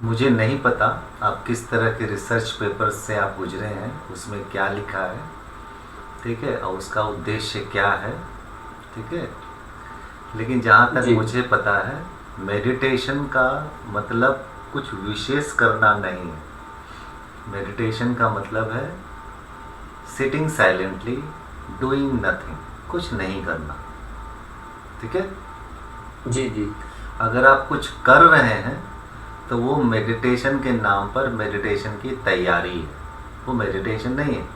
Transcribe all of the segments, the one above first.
मुझे नहीं पता आप किस तरह के रिसर्च पेपर्स से आप गुजरे हैं, उसमें क्या लिखा है, ठीक है, और उसका उद्देश्य क्या है, ठीक है। लेकिन जहाँ तक जी मुझे पता है, मेडिटेशन का मतलब कुछ विशेष करना नहीं है। मेडिटेशन का मतलब है सिटिंग साइलेंटली, डूइंग नथिंग, कुछ नहीं करना, ठीक है। जी जी अगर आप कुछ कर रहे हैं तो वो मेडिटेशन के नाम पर मेडिटेशन की तैयारी है, वो मेडिटेशन नहीं है,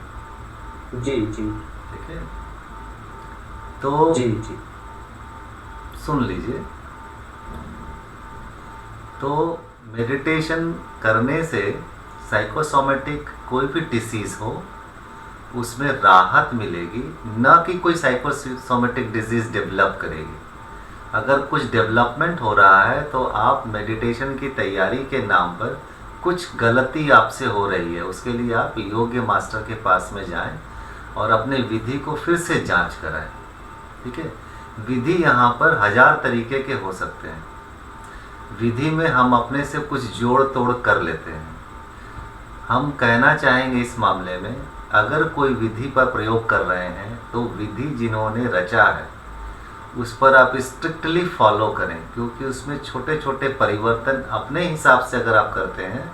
जी जी ठीक है। तो जी जी सुन लीजिए, तो मेडिटेशन करने से साइकोसोमेटिक कोई भी डिसीज़ हो उसमें राहत मिलेगी, ना कि कोई साइकोसोमेटिक डिजीज़ डेवलप करेगी। अगर कुछ डेवलपमेंट हो रहा है तो आप मेडिटेशन की तैयारी के नाम पर कुछ गलती आपसे हो रही है, उसके लिए आप योग्य मास्टर के पास में जाएं और अपने विधि को फिर से जांच कराएं, ठीक है। विधि यहाँ पर 1000 तरीके के हो सकते हैं। विधि में हम अपने से कुछ जोड़ तोड़ कर लेते हैं। हम कहना चाहेंगे इस मामले में, अगर कोई विधि पर प्रयोग कर रहे हैं तो विधि जिन्होंने रचा है उस पर आप स्ट्रिक्टली फॉलो करें, क्योंकि उसमें छोटे छोटे परिवर्तन अपने हिसाब से अगर आप करते हैं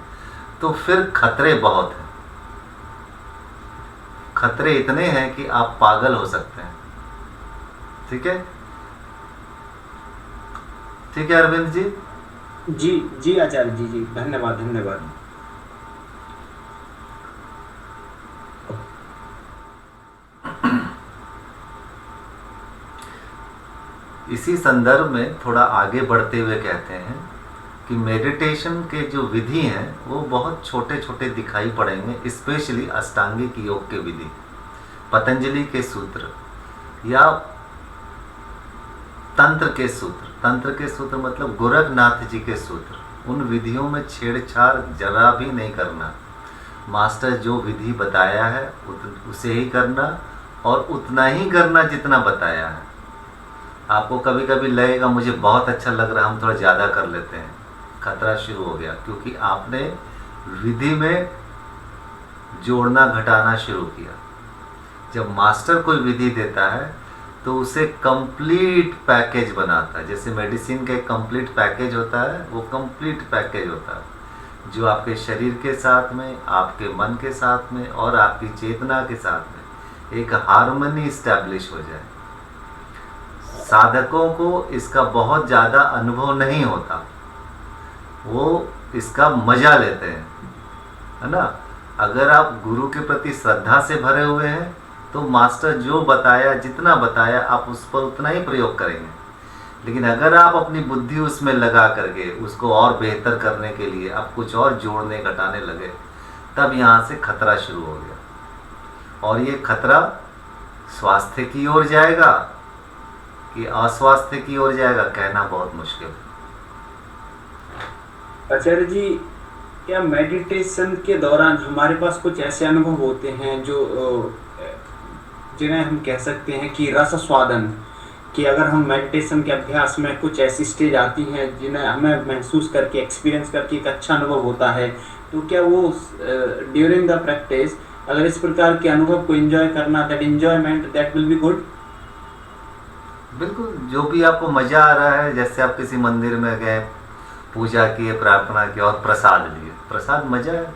तो फिर खतरे बहुत हैं। खतरे इतने हैं कि आप पागल हो सकते हैं, ठीक है। ठीक है अरविंद जी। जी जी आचार्य जी, जी धन्यवाद धन्यवाद। इसी संदर्भ में थोड़ा आगे बढ़ते हुए कहते हैं कि मेडिटेशन के जो विधि हैं वो बहुत छोटे छोटे दिखाई पड़ेंगे, स्पेशली अष्टांगिक योग के विधि, पतंजलि के सूत्र या तंत्र के सूत्र। तंत्र के सूत्र मतलब गोरखनाथ जी के सूत्र। उन विधियों में छेड़छाड़ जरा भी नहीं करना। मास्टर जो विधि बताया है उसे ही करना, और उतना ही करना जितना बताया है। आपको कभी कभी लगेगा मुझे बहुत अच्छा लग रहा है, हम थोड़ा ज़्यादा कर लेते हैं, खतरा शुरू हो गया, क्योंकि आपने विधि में जोड़ना घटाना शुरू किया। जब मास्टर कोई विधि देता है तो उसे कंप्लीट पैकेज बनाता है। जैसे मेडिसिन का एक कंप्लीट पैकेज होता है, वो कंप्लीट पैकेज होता है जो आपके शरीर के साथ में, आपके मन के साथ में और आपकी चेतना के साथ में एक हार्मनी इस्टेब्लिश हो जाए। साधकों को इसका बहुत ज़्यादा अनुभव नहीं होता, वो इसका मज़ा लेते हैं, है ना। अगर आप गुरु के प्रति श्रद्धा से भरे हुए हैं तो मास्टर जो बताया, जितना बताया, आप उस पर उतना ही प्रयोग करेंगे। लेकिन अगर आप अपनी बुद्धि उसमें लगा करके उसको और बेहतर करने के लिए आप कुछ और जोड़ने घटाने लगे, तब यहाँ से खतरा शुरू हो गया। और ये खतरा स्वास्थ्य की ओर जाएगा कि अस्वास्थ्य की ओर जाएगा, कहना बहुत मुश्किल है। आचार्य जी, क्या मेडिटेशन के दौरान हमारे पास कुछ ऐसे अनुभव होते हैं जो जिन्हें हम कह सकते हैं कि रस स्वादन, कि अगर हम मेडिटेशन के अभ्यास में कुछ ऐसी स्टेज आती हैं जिन्हें हमें महसूस करके, एक्सपीरियंस करके एक अच्छा अनुभव होता है, तो क्या वो ड्यूरिंग द प्रैक्टिस अगर इस प्रकार के अनुभव को एंजॉय करना, that enjoyment that will be good? बिल्कुल, जो भी आपको मज़ा आ रहा है, जैसे आप किसी मंदिर में गए, पूजा किए, प्रार्थना की और प्रसाद लिए, प्रसाद मज़ा है।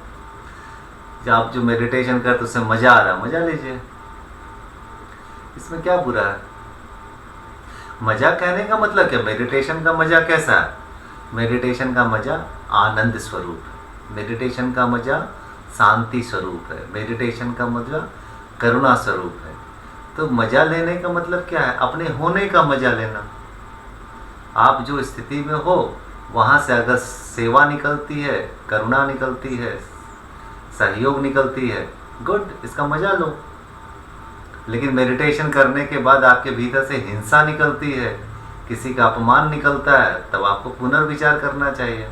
जब आप जो मेडिटेशन करते उससे मज़ा आ रहा है, मज़ा लीजिए, इसमें क्या बुरा है। मज़ा कहने का मतलब क्या, मेडिटेशन का मज़ा कैसा है? मेडिटेशन का मज़ा आनंद स्वरूप है, मेडिटेशन का मज़ा शांति स्वरूप है, मेडिटेशन का मज़ा करुणा स्वरूप है। तो मज़ा लेने का मतलब क्या है? अपने होने का मज़ा लेना। आप जो स्थिति में हो वहाँ से अगर सेवा निकलती है, करुणा निकलती है, सहयोग निकलती है, गुड, इसका मज़ा लो। लेकिन मेडिटेशन करने के बाद आपके भीतर से हिंसा निकलती है, किसी का अपमान निकलता है, तब आपको पुनर्विचार करना चाहिए।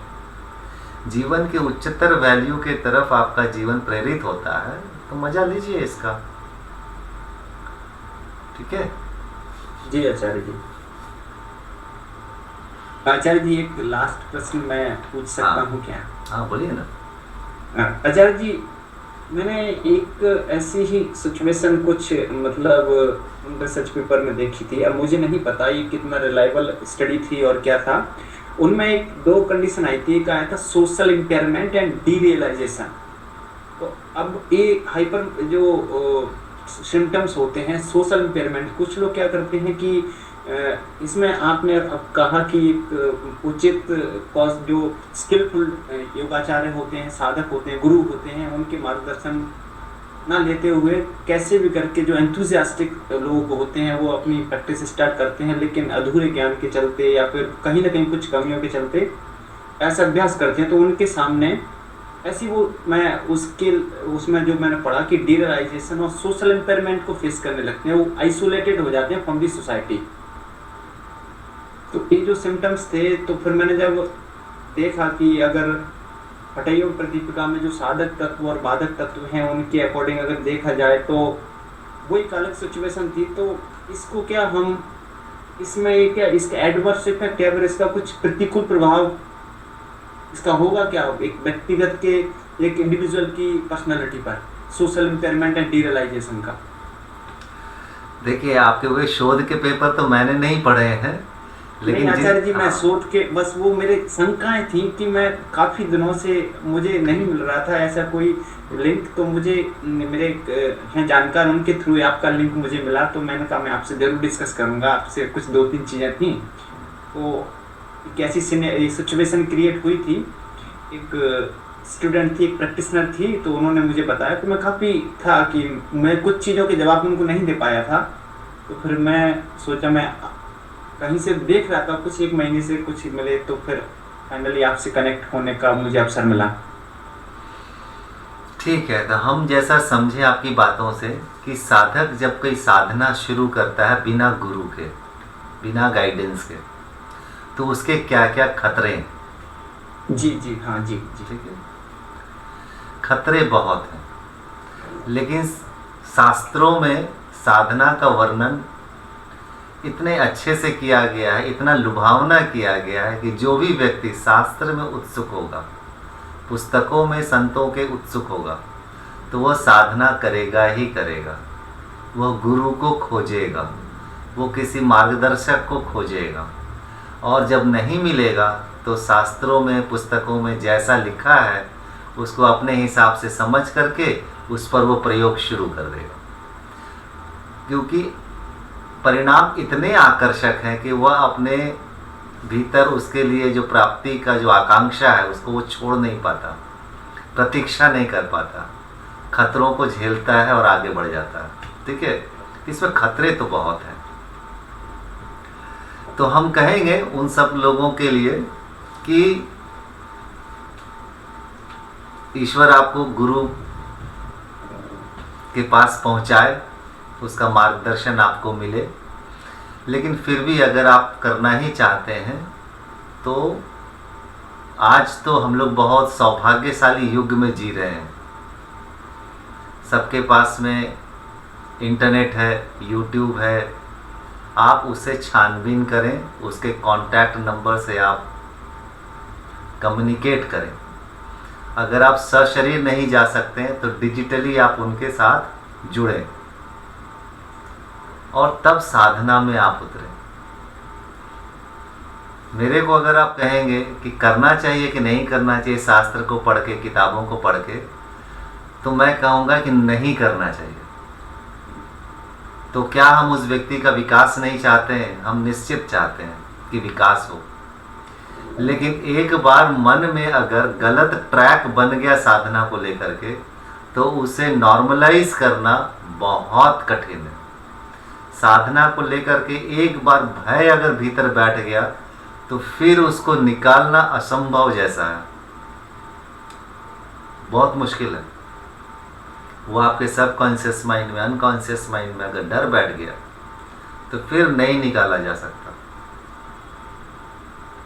जीवन के उच्चतर वैल्यू के तरफ आपका जीवन प्रेरित होता है, तो मज़ा लीजिए इसका, ठीक है। जी आचार्य जी। आचार्य जी, एक लास्ट प्रश्न मैं पूछ सकता हाँ हूँ क्या? हाँ, बोलिए ना। आचार्य जी, मैंने एक ऐसी ही सिचुएशन कुछ मतलब रिसर्च पेपर में देखी थी। अब मुझे नहीं पता ये कितना रिलायबल स्टडी थी और क्या था। उनमें एक दो कंडीशन आई थी। एक आया था सोशल इम्पेयरमेंट एंड डीरियलाइजेशन। तो अब ये हाइपर जो सिम्टम्स होते हैं सोशल इम्पेयरमेंट, कुछ लोग क्या करते हैं कि इसमें आपने अब कहा कि एक उचित कॉज जो स्किलफुल योगाचार्य होते हैं, साधक होते हैं, गुरु होते हैं, उनके मार्गदर्शन ना लेते हुए कैसे भी करके जो एंथुजियास्टिक लोग होते हैं वो अपनी प्रैक्टिस स्टार्ट करते हैं, लेकिन अधूरे ज्ञान के चलते या फिर कहीं ना कहीं कुछ कमियों के चलते ऐसा अभ्यास करते हैं। तो उनके सामने ऐसी वो मैं उसके उसमें जो मैंने पढ़ा कि डीरियलाइजेशन और सोशल इम्पेयरमेंट को फेस करने लगते हैं, वो आइसोलेटेड हो जाते हैं फ्रॉम दी सोसाइटी। तो ये जो सिम्टम्स थे, तो फिर मैंने जब देखा कि अगर हठयोग प्रदीपिका में जो साधक तत्व और बाधक तत्व हैं उनके अकॉर्डिंग अगर देखा जाए तो वो एक अलग सिचुएशन थी। तो इसको क्या हम इसमें क्या इसका एडवर्स इफेक्ट या फिर इसका कुछ प्रतिकूल प्रभाव इसका होगा क्या एक व्यक्तिगत के, एक इंडिविजुअल की पर्सनालिटी पर, सोशल इम्पेयरमेंट एंड डीरियलाइजेशन का? देखिए, आपके हुए शोध के पेपर तो मैंने नहीं पढ़े हैं, नहीं लेकिन आचार्य जी, मैं हाँ, सोच के बस वो मेरे शंकाएं थी कि मैं काफी दिनों से मुझे नहीं मिल रहा था ऐसा कोई लिंक। तो मुझे मेरे एक हैं जानकार, उनके थ्रू आपका लिंक मुझे मिला। तो मैंने कहा मैं आपसे जरूर डिस्कस करूंगा। आपसे कुछ दो तीन चीजें थी। तो कैसी सिचुएशन क्रिएट हुई थी, एक स्टूडेंट थी, एक प्रैक्टिशनर थी, तो उन्होंने मुझे बताया। तो मैं काफ़ी था कि मैं कुछ चीज़ों के जवाब उनको नहीं दे पाया था। तो फिर मैं सोचा मैं कहीं से देख रहा था, कुछ एक महीने से कुछ मिले, तो फिर फाइनली आपसे कनेक्ट होने का मुझे अवसर मिला। ठीक है। तो हम जैसा समझे आपकी बातों से कि साधक जब कोई साधना शुरू करता है बिना गुरु के, बिना गाइडेंस के, तो उसके क्या क्या खतरे हैं। जी जी, हाँ जी जी। ठीक है, खतरे बहुत हैं, लेकिन शास्त्रों में साधना का वर्णन इतने अच्छे से किया गया है, इतना लुभावना किया गया है कि जो भी व्यक्ति शास्त्र में उत्सुक होगा, पुस्तकों में संतों के उत्सुक होगा, तो वह साधना करेगा ही करेगा। वह गुरु को खोजेगा, वो किसी मार्गदर्शक को खोजेगा, और जब नहीं मिलेगा तो शास्त्रों में, पुस्तकों में जैसा लिखा है उसको अपने हिसाब से समझ करके उस पर वो प्रयोग शुरू कर देगा। क्योंकि परिणाम इतने आकर्षक हैं कि वह अपने भीतर उसके लिए जो प्राप्ति का जो आकांक्षा है उसको वो छोड़ नहीं पाता, प्रतीक्षा नहीं कर पाता, खतरों को झेलता है और आगे बढ़ जाता है। ठीक है, इसमें खतरे तो बहुत हैं। तो हम कहेंगे उन सब लोगों के लिए कि ईश्वर आपको गुरु के पास पहुंचाए, उसका मार्गदर्शन आपको मिले, लेकिन फिर भी अगर आप करना ही चाहते हैं तो आज तो हम लोग बहुत सौभाग्यशाली युग में जी रहे हैं। सबके पास में इंटरनेट है, यूट्यूब है, आप उसे छानबीन करें, उसके कांटेक्ट नंबर से आप कम्युनिकेट करें। अगर आप सशरीर नहीं जा सकते हैं तो डिजिटली आप उनके साथ जुड़ें और तब साधना में आप उतरें। मेरे को अगर आप कहेंगे कि करना चाहिए कि नहीं करना चाहिए शास्त्र को पढ़ के, किताबों को पढ़ के, तो मैं कहूँगा कि नहीं करना चाहिए। तो क्या हम उस व्यक्ति का विकास नहीं चाहते हैं? हम निश्चित चाहते हैं कि विकास हो, लेकिन एक बार मन में अगर गलत ट्रैक बन गया साधना को लेकर के, तो उसे नॉर्मलाइज करना बहुत कठिन है। साधना को लेकर के एक बार भय अगर भीतर बैठ गया तो फिर उसको निकालना असंभव जैसा है, बहुत मुश्किल है। वो आपके सबकॉन्शियस माइंड में, अनकॉन्शियस माइंड में अगर डर बैठ गया तो फिर नहीं निकाला जा सकता,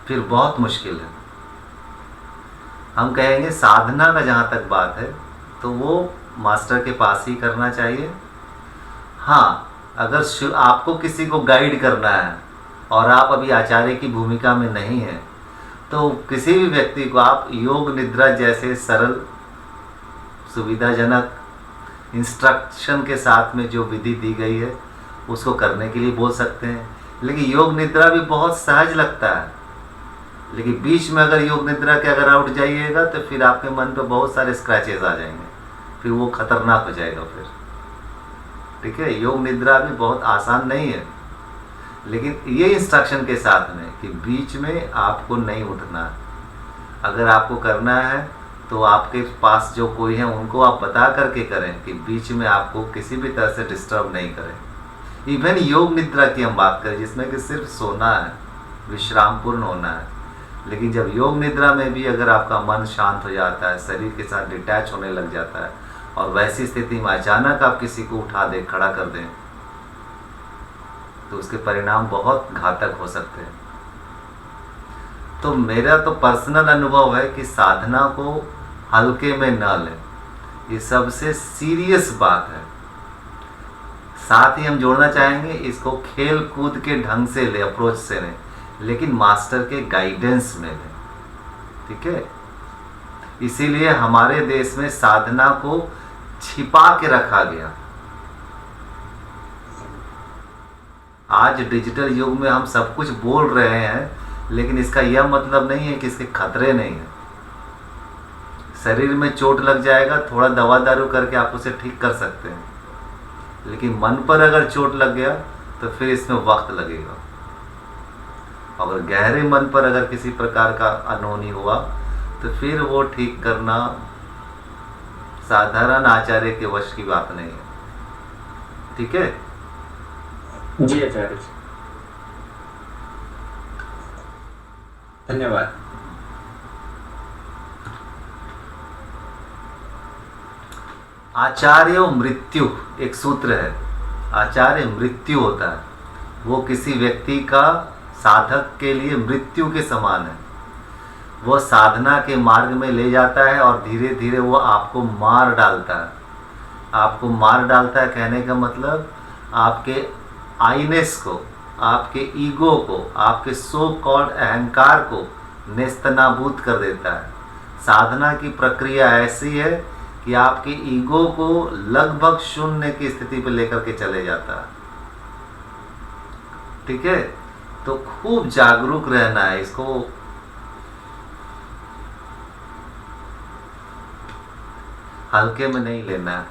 फिर बहुत मुश्किल है। हम कहेंगे साधना का जहाँ तक बात है तो वो मास्टर के पास ही करना चाहिए। हाँ, अगर आपको किसी को गाइड करना है और आप अभी आचार्य की भूमिका में नहीं हैं, तो किसी भी व्यक्ति को आप योग निद्रा जैसे सरल, सुविधाजनक इंस्ट्रक्शन के साथ में जो विधि दी गई है उसको करने के लिए बोल सकते हैं। लेकिन योग निद्रा भी बहुत सहज लगता है, लेकिन बीच में अगर योग निद्रा के अगर उठ जाइएगा तो फिर आपके मन पे बहुत सारे स्क्रैचेस आ जाएंगे, फिर वो खतरनाक हो जाएगा फिर। ठीक है, योग निद्रा भी बहुत आसान नहीं है, लेकिन ये इंस्ट्रक्शन के साथ में कि बीच में आपको नहीं उठना। अगर आपको करना है तो आपके पास जो कोई है उनको आप बता करके करें कि बीच में आपको किसी भी तरह से डिस्टर्ब नहीं करें। इवन योग निद्रा की हम बात करें जिसमें कि सिर्फ सोना है, विश्रामपूर्ण होना है, लेकिन जब योग निद्रा में भी अगर आपका मन शांत हो जाता है, शरीर के साथ डिटैच होने लग जाता है, और वैसी स्थिति में अचानक आप किसी को उठा दें, खड़ा कर दें, तो उसके परिणाम बहुत घातक हो सकते हैं। तो मेरा तो पर्सनल अनुभव है कि साधना को हल्के में न लें, ये सबसे सीरियस बात है। साथ ही हम जोड़ना चाहेंगे इसको खेल कूद के ढंग से ले, अप्रोच से लें, लेकिन मास्टर के गाइडेंस में लें। ठीक है, इसीलिए हमारे देश में साधना को छिपा के रखा गया। आज डिजिटल युग में हम सब कुछ बोल रहे हैं, लेकिन इसका यह मतलब नहीं है कि इसके खतरे नहीं है। शरीर में चोट लग जाएगा, थोड़ा दवा दारू करके आप उसे ठीक कर सकते हैं, लेकिन मन पर अगर चोट लग गया तो फिर इसमें वक्त लगेगा। अगर गहरे मन पर अगर किसी प्रकार का अनहोनी हुआ तो फिर वो ठीक करना साधारण आचार्य के वश की बात नहीं है। ठीक है जी आचार्य जी, धन्यवाद। आचार्य मृत्यु एक सूत्र है। आचार्य मृत्यु होता है, वो किसी व्यक्ति का साधक के लिए मृत्यु के समान है। वो साधना के मार्ग में ले जाता है और धीरे धीरे वो आपको मार डालता है। आपको मार डालता है कहने का मतलब आपके आइनेस को, आपके ईगो को, आपके सो कॉल्ड अहंकार को नेस्तनाबूद कर देता है। साधना की प्रक्रिया ऐसी है कि आपके ईगो को लगभग शून्य की स्थिति पर लेकर के चले जाता है। ठीक है, तो खूब जागरूक रहना है, इसको हल्के में नहीं लेना है।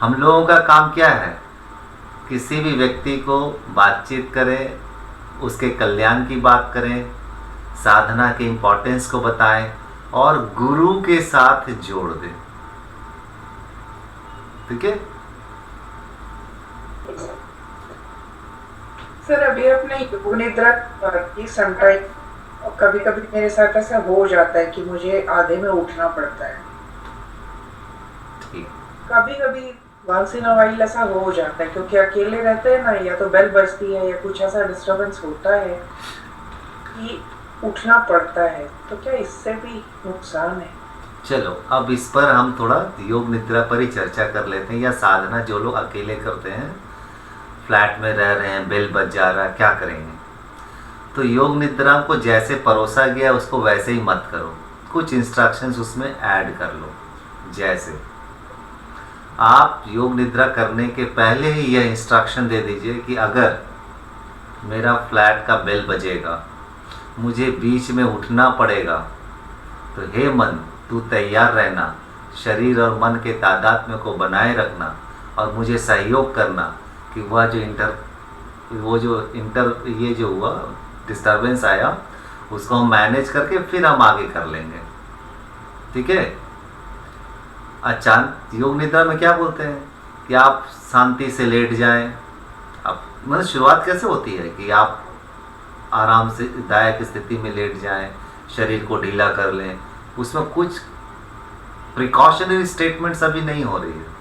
हम लोगों का काम क्या है, किसी भी व्यक्ति को बातचीत करें, उसके कल्याण की बात करें, साधना के इम्पोर्टेंस को बताएं और गुरु के साथ जोड़ दें। ठीक है सर, अभी अपने योग निद्रा की समटाइम कभी कभी मेरे साथ ऐसा हो जाता है कि मुझे आधे में उठना पड़ता है। ठीक, कभी कभी वंस इन अ वाइल ऐसा हो जाता है, क्योंकि अकेले रहते हैं ना, या तो बेल बजती है या कुछ ऐसा डिस्टरबेंस होता है कि उठना पड़ता है। तो क्या इससे भी नुकसान है? चलो अब इस पर हम थोड़ा योग निद्रा पर ही चर्चा कर लेते हैं। या साधना जो लोग अकेले करते हैं, फ्लैट में रह रहे हैं, बेल बज जा रहा है, क्या करेंगे? तो योग निद्रा को जैसे परोसा गया उसको वैसे ही मत करो, कुछ इंस्ट्रक्शंस उसमें ऐड कर लो। जैसे आप योग निद्रा करने के पहले ही यह इंस्ट्रक्शन दे दीजिए कि अगर मेरा फ्लैट का बेल बजेगा, मुझे बीच में उठना पड़ेगा, तो हे मन तू तैयार रहना, शरीर और मन के तादात्म्य को बनाए रखना और मुझे सहयोग करना कि ये जो हुआ डिस्टरबेंस आया उसको हम मैनेज करके फिर हम आगे कर लेंगे। ठीक है, अचानक योग निद्रा में क्या बोलते हैं कि आप शांति से लेट जाएं। अब मतलब शुरुआत कैसे होती है कि आप आराम से दायक स्थिति में लेट जाएं, शरीर को ढीला कर लें, उसमें कुछ प्रिकॉशनरी स्टेटमेंट्स अभी नहीं हो रही है।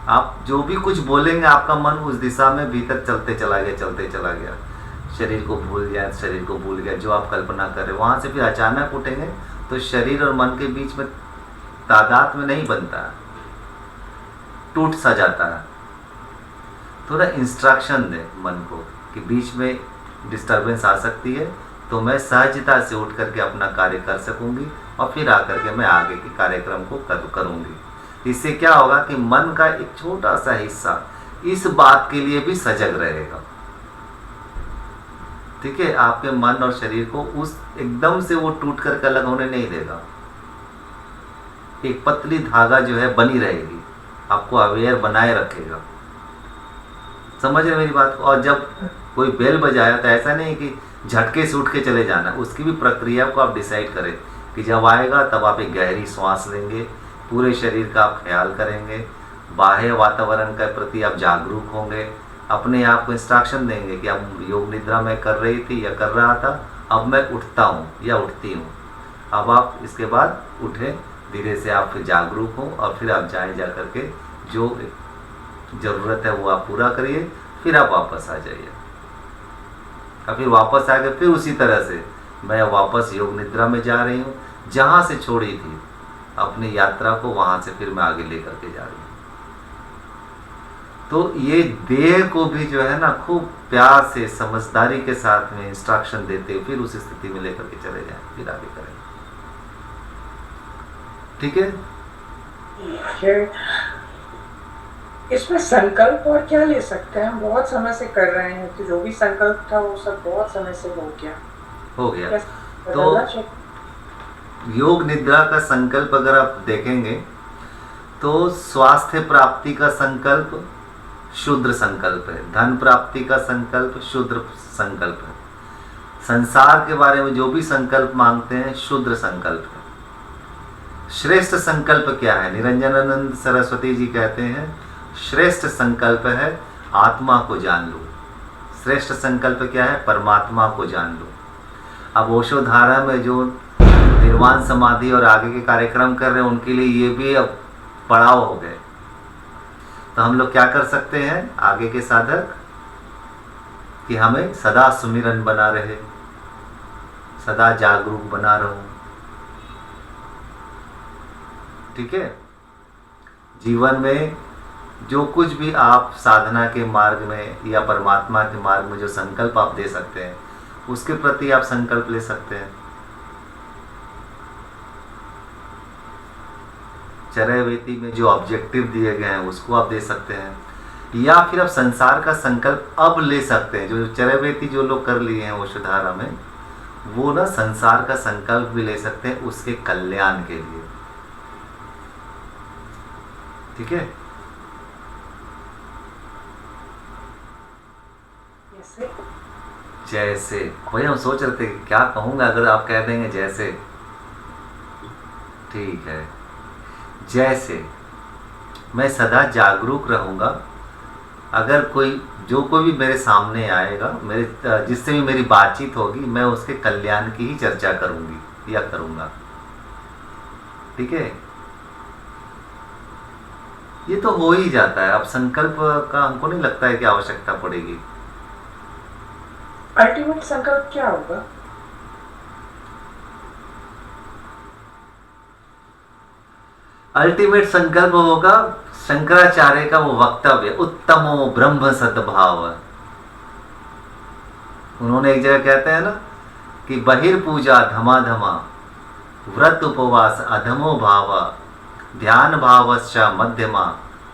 आप जो भी कुछ बोलेंगे आपका मन उस दिशा में भीतर चलते चला गया, शरीर को भूल गया, जो आप कल्पना कर रहे वहाँ से फिर अचानक उठेंगे तो शरीर और मन के बीच में तादाद में नहीं बनता है, टूट सा जाता है। थोड़ा इंस्ट्रक्शन दे मन को कि बीच में डिस्टरबेंस आ सकती है, तो मैं सहजता से उठ करके अपना कार्य कर सकूंगी और फिर आकर के मैं आगे के कार्यक्रम को करूंगी। इससे क्या होगा कि मन का एक छोटा सा हिस्सा इस बात के लिए भी सजग रहेगा। ठीक है, आपके मन और शरीर को उस एकदम से वो टूट करके अलग होने नहीं देगा। एक पतली धागा जो है बनी रहेगी, आपको अवेयर बनाए रखेगा। समझ रहे मेरी बात को? और जब कोई बेल बजाया तो ऐसा नहीं कि झटके से उठ के चले जाना, उसकी भी प्रक्रिया को आप डिसाइड करें कि जब आएगा तब आप एक गहरी सांस लेंगे, पूरे शरीर का आप ख्याल करेंगे, बाह्य वातावरण के प्रति आप जागरूक होंगे, अपने आप को इंस्ट्रक्शन देंगे कि अब योग निद्रा में कर रही थी या कर रहा था, अब मैं उठता हूँ या उठती हूँ। अब आप इसके बाद उठें, धीरे से आप फिर जागरूक हों और फिर आप जाएं, जा करके जो ज़रूरत है वो आप पूरा करिए, फिर आप वापस आ जाइए। और फिर वापस आके फिर उसी तरह से मैं वापस योग निद्रा में जा रही हूँ, जहाँ से छोड़ी थी अपनी यात्रा को, वहाँ से फिर मैं आगे लेकर के जा रही हूँ। तो ये देह को भी जो है ना खूब प्यार से समझदारी के साथ में इंस्ट्रक्शन देते हुए फिर उस स्थिति में लेकर के चले जाएं, फिर आगे करें। ठीक है, इसमें संकल्प और क्या ले सकते हैं? हम बहुत समय से कर रहे हैं, तो जो भी संकल्प था वो सब बहुत समय से हो गया। तो योग निद्रा का संकल्प अगर आप देखेंगे तो स्वास्थ्य प्राप्ति का संकल्प शूद्र संकल्प है, धन प्राप्ति का संकल्प शूद्र संकल्प है, संसार के बारे में जो भी संकल्प मांगते हैं शूद्र संकल्प है। श्रेष्ठ संकल्प क्या है? निरंजनानंद सरस्वती जी कहते हैं श्रेष्ठ संकल्प है आत्मा को जान लो। श्रेष्ठ संकल्प क्या है? परमात्मा को जान लो। अब ओशो धारा में जो निर्वाण समाधि और आगे के कार्यक्रम कर रहे हैं उनके लिए ये भी अब पड़ाव हो गए। तो हम लोग क्या कर सकते हैं आगे के साधक, कि हमें सदा सुमिरन बना रहे, सदा जागरूक बना रहो। ठीक है, जीवन में जो कुछ भी आप साधना के मार्ग में या परमात्मा के मार्ग में जो संकल्प आप दे सकते हैं उसके प्रति आप संकल्प ले सकते हैं। चरैवेति में जो ऑब्जेक्टिव दिए गए हैं उसको आप दे सकते हैं, या फिर आप संसार का संकल्प अब ले सकते हैं। जो चरैवेति जो लोग कर लिए हैं ओशधारा में, वो ना संसार का संकल्प भी ले सकते हैं उसके कल्याण के लिए। ठीक है, जैसे वही हम सोच रहे थे कि क्या कहूँगा, अगर आप कह देंगे जैसे, ठीक है। जैसे मैं सदा जागरूक रहूँगा, अगर कोई भी मेरे सामने आएगा, मेरे जिससे भी मेरी बातचीत होगी, मैं उसके कल्याण की ही चर्चा करूँगी या करूँगा। ठीक है, ये तो हो ही जाता है। अब संकल्प का हमको नहीं लगता है कि आवश्यकता पड़ेगी। अल्टीमेट संकल्प क्या होगा? अल्टीमेट संकल्प होगा शंकराचार्य का वो वक्तव्य, उत्तमो ब्रह्म सद्भाव। उन्होंने एक जगह कहते हैं ना कि बहिर्पूजा धमाधमा, व्रत उपवास अधमो भाव, ध्यान भावश्च मध्यमा,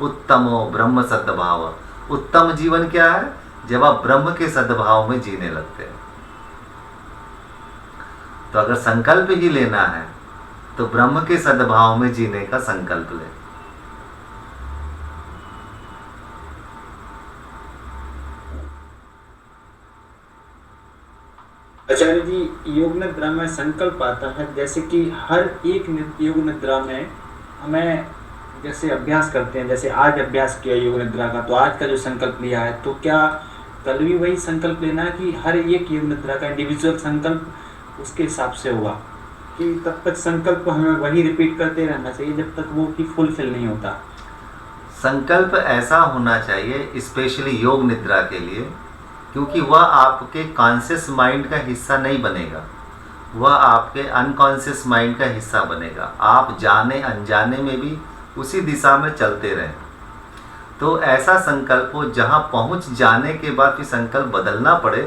उत्तमो ब्रह्म सद्भाव। उत्तम जीवन क्या है? जब आप ब्रह्म के सद्भाव में जीने लगते हैं। तो अगर संकल्प ही लेना है तो ब्रह्म के सद्भाव में जीने का संकल्प ले। आचार्य जी, योग निद्रा में संकल्प आता है, जैसे कि हर एक योग निद्रा में हमें जैसे अभ्यास करते हैं, जैसे आज अभ्यास किया योग निद्रा का, तो आज का जो संकल्प लिया है, तो क्या कल भी वही संकल्प लेना है कि हर एक योग निद्रा का इंडिविजुअल संकल्प उसके हिसाब से होगा, कि तब तक संकल्प हमें वही रिपीट करते रहना चाहिए जब तक वो कि फुलफिल नहीं होता? संकल्प ऐसा होना चाहिए स्पेशली योग निद्रा के लिए, क्योंकि वह आपके कॉन्शियस माइंड का हिस्सा नहीं बनेगा, वह आपके अनकॉन्शियस माइंड का हिस्सा बनेगा। आप जाने अनजाने में भी उसी दिशा में चलते रहें। तो ऐसा संकल्प हो जहाँ पहुँच जाने के बाद फिर संकल्प बदलना पड़े,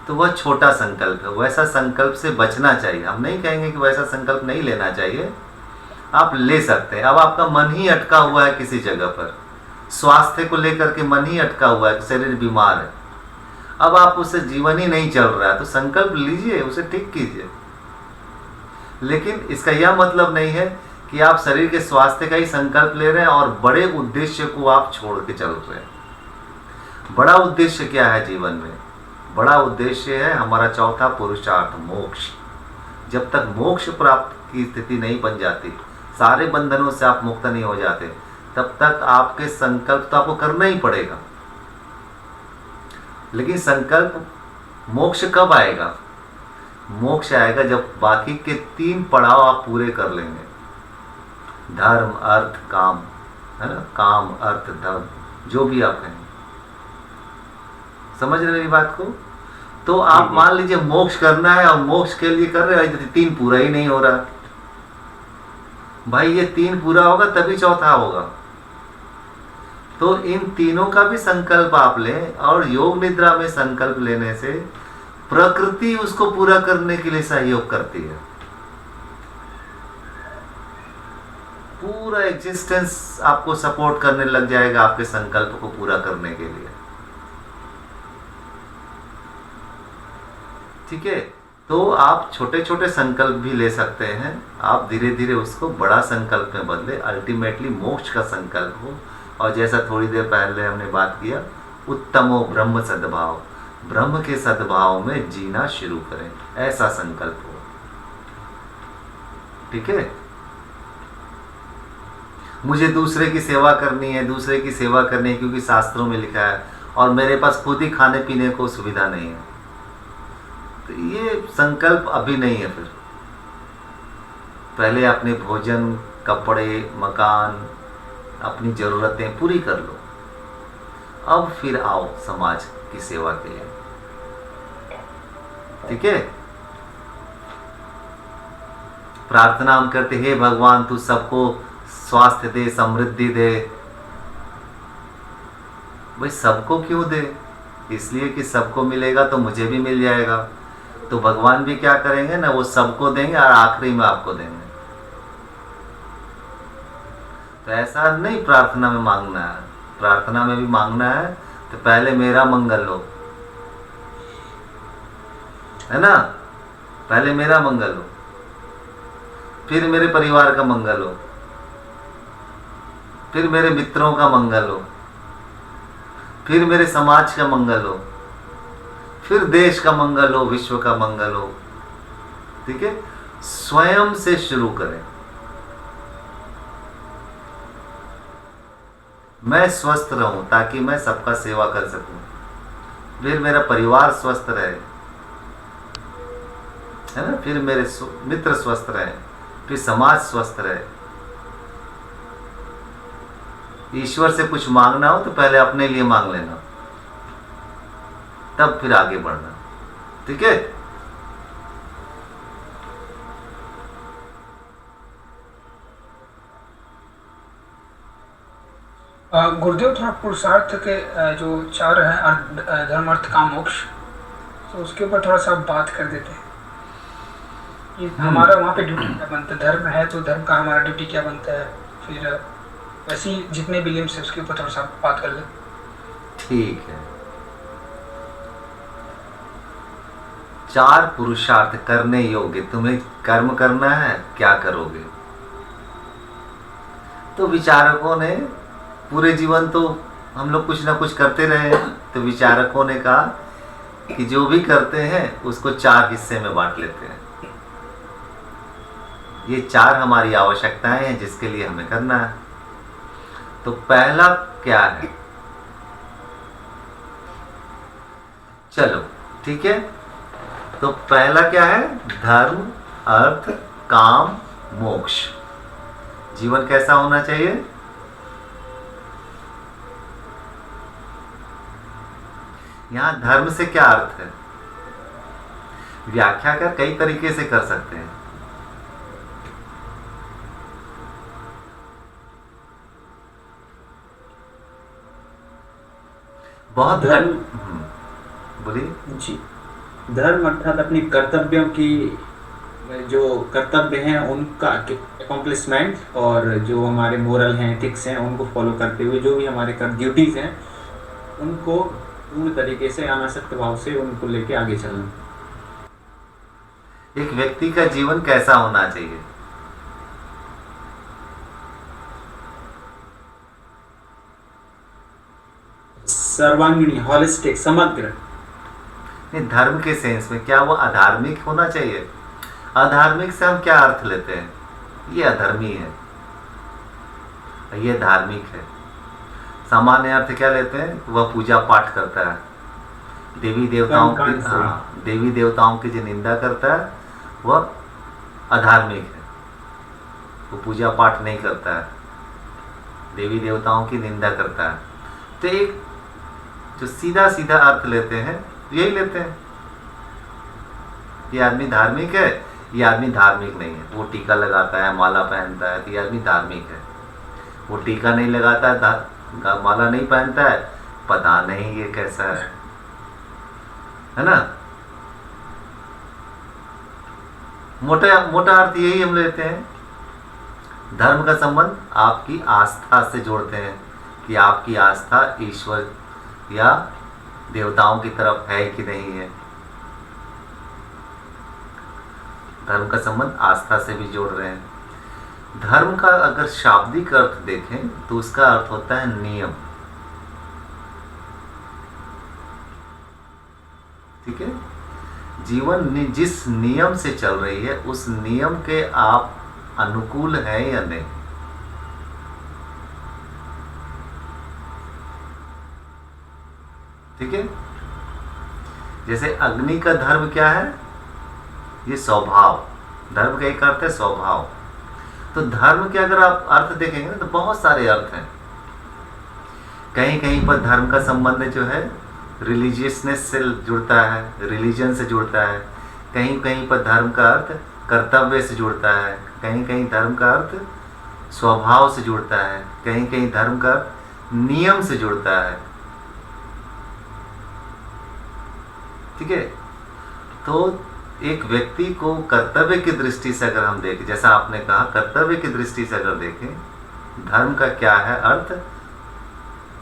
तो वह छोटा संकल्प है। वैसा संकल्प से बचना चाहिए। हम नहीं कहेंगे कि वैसा संकल्प नहीं लेना चाहिए, आप ले सकते हैं। अब आपका मन ही अटका हुआ है किसी जगह पर, स्वास्थ्य को लेकर के मन ही अटका हुआ है, शरीर बीमार है, अब आप उससे जीवन ही नहीं चल रहा है, तो संकल्प लीजिए, उसे ठीक कीजिए। लेकिन इसका यह मतलब नहीं है कि आप शरीर के स्वास्थ्य का ही संकल्प ले रहे हैं और बड़े उद्देश्य को आप छोड़ के चल रहे हैं। बड़ा उद्देश्य क्या है जीवन में? बड़ा उद्देश्य है हमारा चौथा पुरुषार्थ, मोक्ष। जब तक मोक्ष प्राप्त की स्थिति नहीं बन जाती, सारे बंधनों से आप मुक्त नहीं हो जाते, तब तक आपके संकल्प तो आपको करना ही पड़ेगा। लेकिन संकल्प मोक्ष कब आएगा? मोक्ष आएगा जब बाकी के 3 पड़ाव आप पूरे कर लेंगे, धर्म अर्थ काम, है ना, काम अर्थ धर्म, जो भी आप कहें। समझ रहे मेरी बात को? तो आप मान लीजिए मोक्ष करना है और मोक्ष के लिए कर रहे हैं, 3 पूरा ही नहीं हो रहा भाई, ये 3 पूरा होगा तभी चौथा होगा। तो इन तीनों का भी संकल्प आप लें, और योग निद्रा में संकल्प लेने से प्रकृति उसको पूरा करने के लिए सहयोग करती है। पूरा एग्जिस्टेंस आपको सपोर्ट करने लग जाएगा आपके संकल्प को पूरा करने के लिए। ठीक है, तो आप छोटे छोटे संकल्प भी ले सकते हैं, आप धीरे धीरे उसको बड़ा संकल्प में बदले, अल्टीमेटली मोक्ष का संकल्प हो। और जैसा थोड़ी देर पहले हमने बात किया, उत्तमो ब्रह्म सद्भाव, ब्रह्म के सद्भाव में जीना शुरू करें, ऐसा संकल्प हो। ठीक है, मुझे दूसरे की सेवा करनी है, दूसरे की सेवा करनी है क्योंकि शास्त्रों में लिखा है, और मेरे पास खुद ही खाने पीने को सुविधा नहीं है, तो ये संकल्प अभी नहीं है। फिर पहले अपने भोजन, कपड़े, मकान, अपनी ज़रूरतें पूरी कर लो, अब फिर आओ समाज की सेवा के लिए। ठीक है, प्रार्थना हम करते, हे भगवान तू सबको स्वास्थ्य दे, समृद्धि दे। भाई सबको क्यों दे? इसलिए कि सबको मिलेगा तो मुझे भी मिल जाएगा। तो भगवान भी क्या करेंगे ना, वो सबको देंगे और आखिरी में आपको देंगे। तो ऐसा नहीं प्रार्थना में मांगना है। प्रार्थना में भी मांगना है तो पहले मेरा मंगल हो, है ना, पहले मेरा मंगल हो, फिर मेरे परिवार का मंगल हो, फिर मेरे मित्रों का मंगल हो, फिर मेरे समाज का मंगल हो, फिर देश का मंगल हो, विश्व का मंगल हो। ठीक है, स्वयं से शुरू करें। मैं स्वस्थ रहूं ताकि मैं सबका सेवा कर सकूं, फिर मेरा परिवार स्वस्थ रहे, है ना, फिर मेरे मित्र स्वस्थ रहे, फिर समाज स्वस्थ रहे। ईश्वर से कुछ मांगना हो तो पहले अपने लिए मांग लेना, तब फिर आगे बढ़ना। ठीक है, गुरुदेव थोड़ा पुरुषार्थ के जो 4 हैं, धर्म अर्थ काम मोक्ष, तो उसके ऊपर थोड़ा सा बात कर देते हैं कि हमारा वहाँ पे ड्यूटी क्या बनता है। धर्म है तो धर्म का हमारा ड्यूटी क्या बनता है, फिर वैसे ही जितने भी लिम्स है उसके ऊपर थोड़ा सा बात कर ले। ठीक है, 4 पुरुषार्थ करने योग्य, तुम्हें कर्म करना है, क्या करोगे? तो विचारकों ने पूरे जीवन तो हम लोग कुछ ना कुछ करते रहे हैं, तो विचारकों ने कहा कि जो भी करते हैं उसको 4 हिस्से में बांट लेते हैं। ये 4 हमारी आवश्यकताएं हैं जिसके लिए हमें करना है। तो पहला क्या है? चलो ठीक है, तो पहला क्या है? धर्म अर्थ काम मोक्ष। जीवन कैसा होना चाहिए? यहां धर्म से क्या अर्थ है? व्याख्या कर कई तरीके से कर सकते हैं। बहुत धर्म बोलिए। जी, धर्म अर्थात अपनी कर्तव्यों की, जो कर्तव्य हैं उनका अकम्प्लिशमेंट, और जो हमारे मोरल हैं, एथिक्स हैं, उनको फॉलो करते हुए जो भी हमारे ड्यूटीज हैं उनको पूर्ण तरीके से अनासक्त भाव से उनको लेके आगे चलना। एक व्यक्ति का जीवन कैसा होना चाहिए? सर्वांगीण, हॉलिस्टिक, समग्र। नहीं, धर्म के सेंस में क्या वो अधार्मिक होना चाहिए? अधार्मिक से हम क्या अर्थ लेते हैं? ये अधर्मी है, ये धार्मिक है। सामान्य अर्थ क्या लेते हैं? वह पूजा पाठ करता है, देवी देवताओं की देवी देवताओं की जो निंदा करता है वह अधार्मिक है। वो पूजा पाठ नहीं करता है, देवी देवताओं की निंदा करता है। तो एक जो सीधा सीधा अर्थ लेते हैं यही लेते हैं, ये आदमी धार्मिक है, ये आदमी धार्मिक नहीं है। वो टीका लगाता है, माला पहनता है, तो ये आदमी धार्मिक है। वो टीका नहीं लगाता है, माला नहीं पहनता है, पता नहीं ये कैसा है ना। मोटा अर्थ यही हम लेते हैं। धर्म का संबंध आपकी आस्था से जोड़ते हैं कि आपकी आस्था ईश्वर या देवताओं की तरफ है कि नहीं है। धर्म का संबंध आस्था से भी जोड़ रहे हैं। धर्म का अगर शाब्दिक अर्थ देखें तो उसका अर्थ होता है नियम। ठीक है, जीवन जिस नियम से चल रही है उस नियम के आप अनुकूल हैं या नहीं। ठीक है, जैसे अग्नि का धर्म क्या है? ये स्वभाव। धर्म का एक अर्थ है स्वभाव। तो धर्म के अगर आप अर्थ देखेंगे ना तो बहुत सारे अर्थ हैं। कहीं कहीं पर धर्म का संबंध जो है रिलीजियसनेस से जुड़ता है, रिलीजन से जुड़ता है। कहीं कहीं पर धर्म का अर्थ कर्तव्य से जुड़ता है, कहीं कहीं धर्म का अर्थ स्वभाव से जुड़ता है, कहीं कहीं धर्म का अर्थ नियम से जुड़ता है। ठीक है, तो एक व्यक्ति को कर्तव्य की दृष्टि से अगर हम देखें, जैसा आपने कहा कर्तव्य की दृष्टि से अगर देखें धर्म का क्या है अर्थ,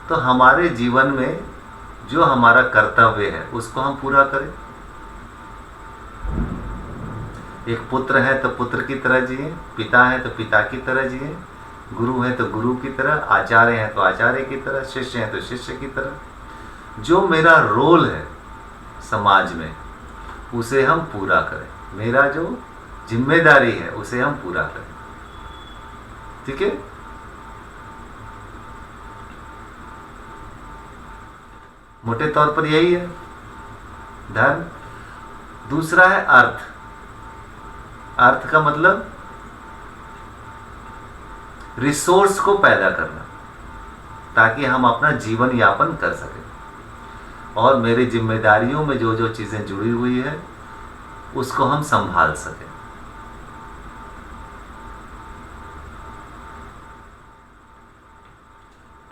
तो हमारे जीवन में जो हमारा कर्तव्य है उसको हम पूरा करें। एक पुत्र है तो पुत्र की तरह जिए, पिता है तो पिता की तरह जिए, गुरु है तो गुरु की तरह, आचार्य है तो आचार्य की तरह, शिष्य है तो शिष्य की तरह। जो मेरा रोल है समाज में उसे हम पूरा करें, मेरा जो जिम्मेदारी है उसे हम पूरा करें। ठीक है, मोटे तौर पर यही है धर्म। दूसरा है अर्थ। अर्थ का मतलब रिसोर्स को पैदा करना ताकि हम अपना जीवन यापन कर सकें, और मेरी जिम्मेदारियों में जो जो चीजें जुड़ी हुई है उसको हम संभाल सकें।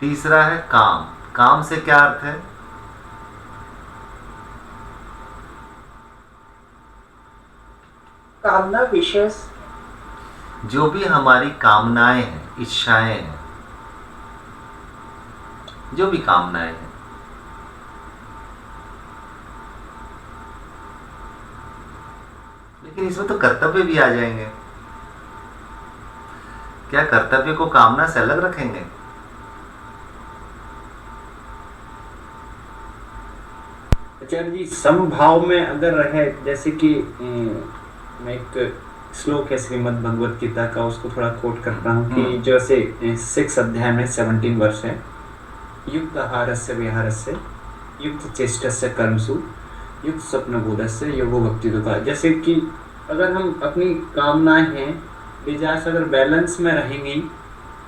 तीसरा है काम। काम से क्या अर्थ है? कामना विशेष, जो भी हमारी कामनाएं हैं, इच्छाएं हैं, जो भी कामनाएं हैं, लेकिन इसमें तो कर्तव्य भी आ जाएंगे। क्या कर्तव्य को कामना से अलग रखेंगे? आचार्य जी, समभाव में अगर रहे, जैसे कि मैं एक श्लोक है श्रीमद् भगवत गीता का, उसको थोड़ा कोट करता हूँ कि जैसे 6 अध्याय में 17 वर्ष है, युक्त आहारस्य विहारस्य युक्त चेष्टस्य कर्मसु युक्त स्वप्न बोधस्य योगो भक्ति दुखा। जैसे कि अगर हम अपनी कामनाएं हैं बेजा से अगर बैलेंस में रहेंगी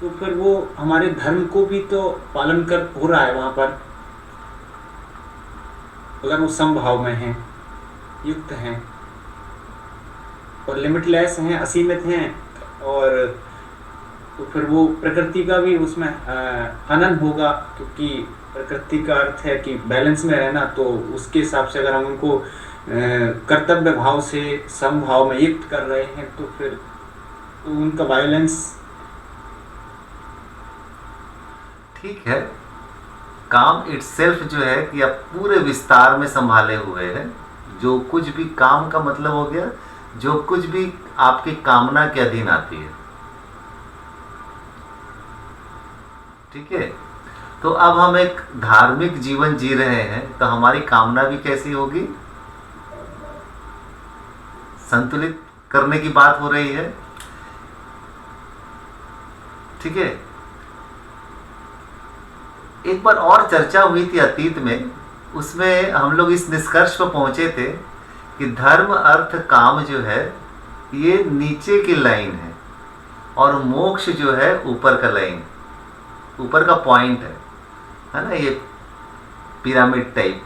तो फिर वो हमारे धर्म को भी तो पालन कर हो रहा है वहाँ पर। अगर वो समभाव में हैं, युक्त हैं और लिमिटलेस हैं, असीमित हैं, और तो फिर वो प्रकृति का भी उसमें हनन होगा, क्योंकि प्रकृति का अर्थ है कि बैलेंस में रहना, तो उसके हिसाब से अगर हम उनको कर्तव्य भाव से समभाव में युक्त कर रहे हैं तो फिर तो उनका वायलेंस ठीक है। काम इटसेल्फ जो है कि आप पूरे विस्तार में संभाले हुए हैं। जो कुछ भी काम का मतलब हो गया जो कुछ भी आपकी कामना के अधीन आती है, ठीक है। तो अब हम एक धार्मिक जीवन जी रहे हैं तो हमारी कामना भी कैसी होगी, संतुलित करने की बात हो रही है, ठीक है। एक बार और चर्चा हुई थी अतीत में, उसमें हम लोग इस निष्कर्ष पर पहुंचे थे कि धर्म अर्थ काम जो है ये नीचे की लाइन है और मोक्ष जो है ऊपर का लाइन, ऊपर का पॉइंट है ना। ये पिरामिड टाइप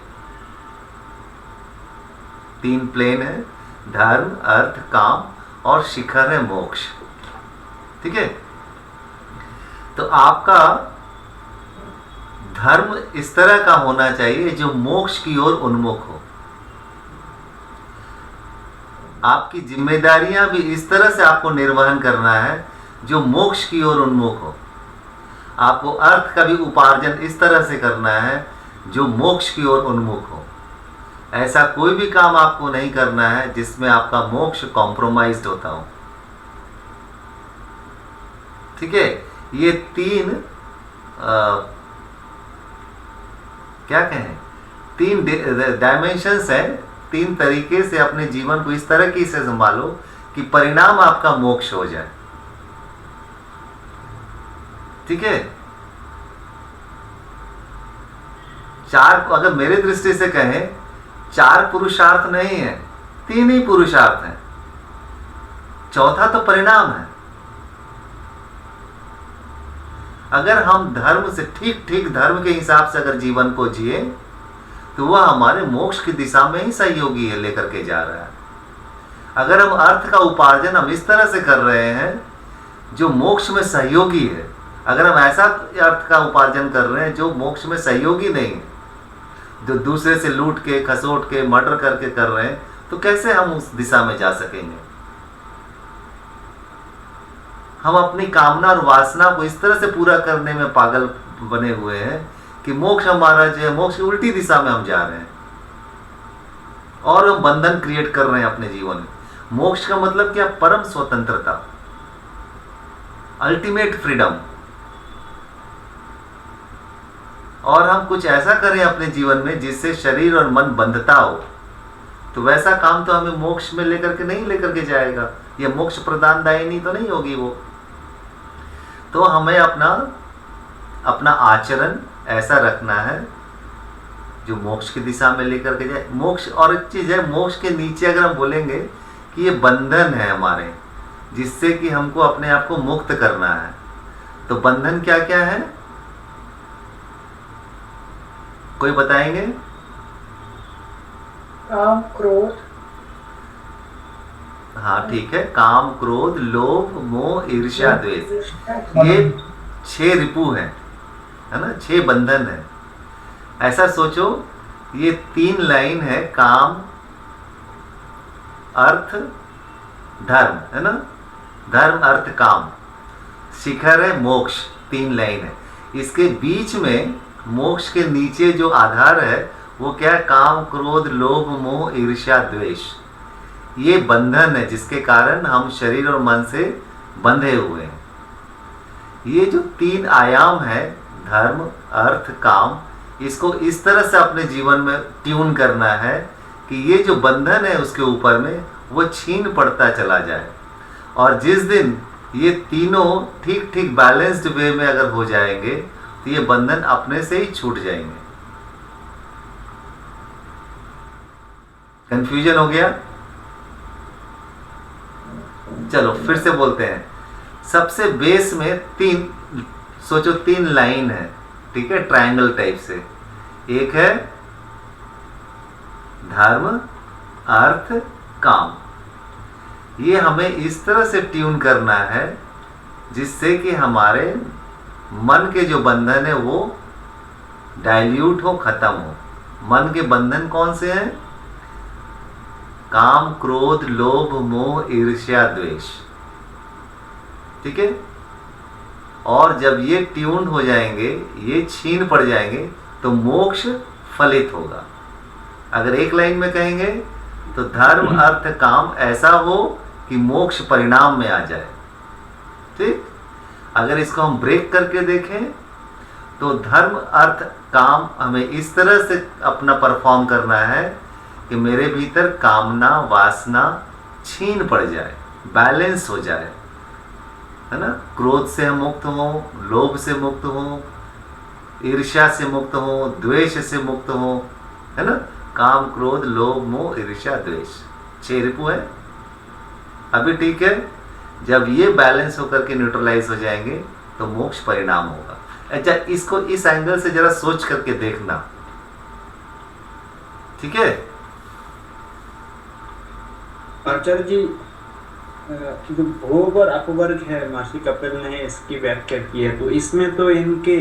3 प्लेन है, धर्म अर्थ काम और शिखर है मोक्ष, ठीक है। तो आपका धर्म इस तरह का होना चाहिए जो मोक्ष की ओर उन्मुख हो। आपकी जिम्मेदारियां भी इस तरह से आपको निर्वहन करना है जो मोक्ष की ओर उन्मुख हो। आपको अर्थ का भी उपार्जन इस तरह से करना है जो मोक्ष की ओर उन्मुख हो। ऐसा कोई भी काम आपको नहीं करना है जिसमें आपका मोक्ष कॉम्प्रोमाइज्ड होता हो, ठीक है। ये 3 क्या कहें 3 डायमेंशंस हैं। 3 तरीके से अपने जीवन को इस तरह की से संभालो कि परिणाम आपका मोक्ष हो जाए, ठीक है। 4, अगर मेरे दृष्टि से कहें 4 पुरुषार्थ नहीं है, 3 ही पुरुषार्थ हैं, चौथा तो परिणाम है। अगर हम धर्म से ठीक धर्म के हिसाब से अगर जीवन को जिए तो वह हमारे मोक्ष की दिशा में ही सहयोगी है, लेकर के जा रहा है। अगर हम अर्थ का उपार्जन हम इस तरह से कर रहे हैं जो मोक्ष में सहयोगी है, अगर हम ऐसा अर्थ का उपार्जन कर रहे हैं जो मोक्ष में सहयोगी नहीं है, जो दूसरे से लूट के खसोट के मर्डर करके कर रहे हैं, तो कैसे हम उस दिशा में जा सकेंगे। हम अपनी कामना और वासना को इस तरह से पूरा करने में पागल बने हुए हैं कि मोक्ष हमारा जो है मोक्ष की उल्टी दिशा में हम जा रहे हैं और हम बंधन क्रिएट कर रहे हैं अपने जीवन में। मोक्ष का मतलब क्या, परम स्वतंत्रता, अल्टीमेट फ्रीडम। और हम कुछ ऐसा करें अपने जीवन में जिससे शरीर और मन बंधता हो, तो वैसा काम तो हमें मोक्ष में लेकर के नहीं लेकर के जाएगा। ये मोक्ष प्रदान दायिनी तो नहीं होगी वो। तो हमें अपना आचरण ऐसा रखना है जो मोक्ष की दिशा में लेकर के जाए। मोक्ष और एक चीज है, मोक्ष के नीचे अगर हम बोलेंगे कि ये बंधन है हमारे, जिससे कि हमको अपने आप को मुक्त करना है, तो बंधन क्या क्या है, कोई बताएंगे? काम क्रोध, हाँ ठीक है, काम क्रोध लोभ मोह ईर्ष्या द्वेष, ये 6 रिपु है ना, 6 बंधन है। ऐसा सोचो ये 3 लाइन है, काम अर्थ धर्म, है ना, धर्म अर्थ काम, शिखर है मोक्ष, 3 लाइन है। इसके बीच में मोक्ष के नीचे जो आधार है वो क्या है, काम क्रोध लोभ मोह ईर्ष्या द्वेष। ये बंधन है जिसके कारण हम शरीर और मन से बंधे हुए हैं। ये जो 3 आयाम है, धर्म अर्थ काम, इसको इस तरह से अपने जीवन में ट्यून करना है कि ये जो बंधन है उसके ऊपर में वो छीन पड़ता चला जाए। और जिस दिन ये तीनों ठीक ठीक बैलेंस्ड वे में अगर हो जाएंगे तो ये बंधन अपने से ही छूट जाएंगे। कंफ्यूजन हो गया? चलो फिर से बोलते हैं। सबसे बेस में 3 सोचो, 3 लाइन है, ठीक है, ट्रायंगल टाइप से। एक है धर्म अर्थ काम। ये हमें इस तरह से ट्यून करना है जिससे कि हमारे मन के जो बंधन है वो डाइल्यूट हो, खत्म हो। मन के बंधन कौन से हैं? काम, क्रोध, लोभ, मोह, ईर्ष्या, द्वेष। ठीक है। और जब ये ट्यून्ड हो जाएंगे, ये छीन पड़ जाएंगे, तो मोक्ष फलित होगा। अगर एक लाइन में कहेंगे तो धर्म अर्थ काम ऐसा हो कि मोक्ष परिणाम में आ जाए। ठीक। अगर इसको हम ब्रेक करके देखें तो धर्म अर्थ काम हमें इस तरह से अपना परफॉर्म करना है कि मेरे भीतर कामना वासना छीन पड़ जाए, बैलेंस हो जाए, है ना। क्रोध से हम मुक्त हो, लोभ से मुक्त हो, ईर्ष्या से मुक्त हो, द्वेष से मुक्त हो, है ना। काम, क्रोध, लोभ, मोह, ईर्ष्या, द्वेष, 6 रिपु है। अभी ठीक है। जब ये बैलेंस होकर के न्यूट्रलाइज हो जाएंगे तो मोक्ष परिणाम होगा। अच्छा, इसको इस एंगल से जरा सोच करके देखना। ठीक है। आचार्य जी, जो भोग और अपवर्ग है, महर्षि कपिल ने इसकी व्याख्या की है, तो इसमें तो इनके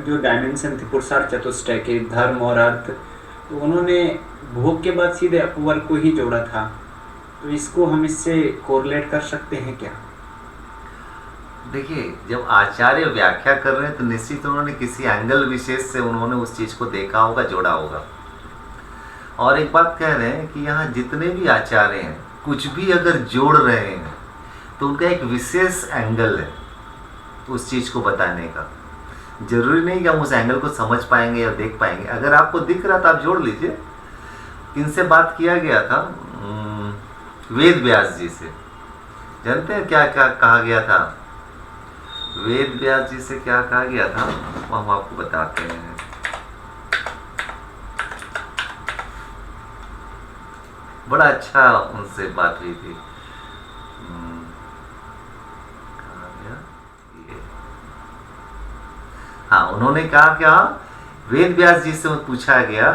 जो डायमेंशन थे पुरुषार्थ चतुष्टय के, धर्म और अर्थ, तो उन्होंने भोग के बाद सीधे अपवर्ग को ही जोड़ा था। तो इसको हम इससे कोरिलेट कर सकते हैं क्या? देखिए, जब आचार्य व्याख्या कर रहे हैं तो निश्चित उन्होंने किसी एंगल विशेष से उन्होंने उस चीज को देखा होगा, जोड़ा होगा। और एक बात कह रहे हैं कि यहाँ जितने भी आचार्य हैं कुछ भी अगर जोड़ रहे हैं तो उनका एक विशेष एंगल है उस चीज को बताने का। जरूरी नहीं कि हम उस एंगल को समझ पाएंगे या देख पाएंगे। अगर आपको दिख रहा तो आप जोड़ लीजिए। इनसे बात किया गया था वेद व्यास जी से। जानते हैं क्या क्या कहा गया था? वेद व्यास जी से क्या कहा गया था वो हम आपको बताते हैं। बड़ा अच्छा उनसे बात हुई थी। कहाँ गया ये? हाँ, उन्होंने कहा क्या, वेद व्यास जी से पूछा गया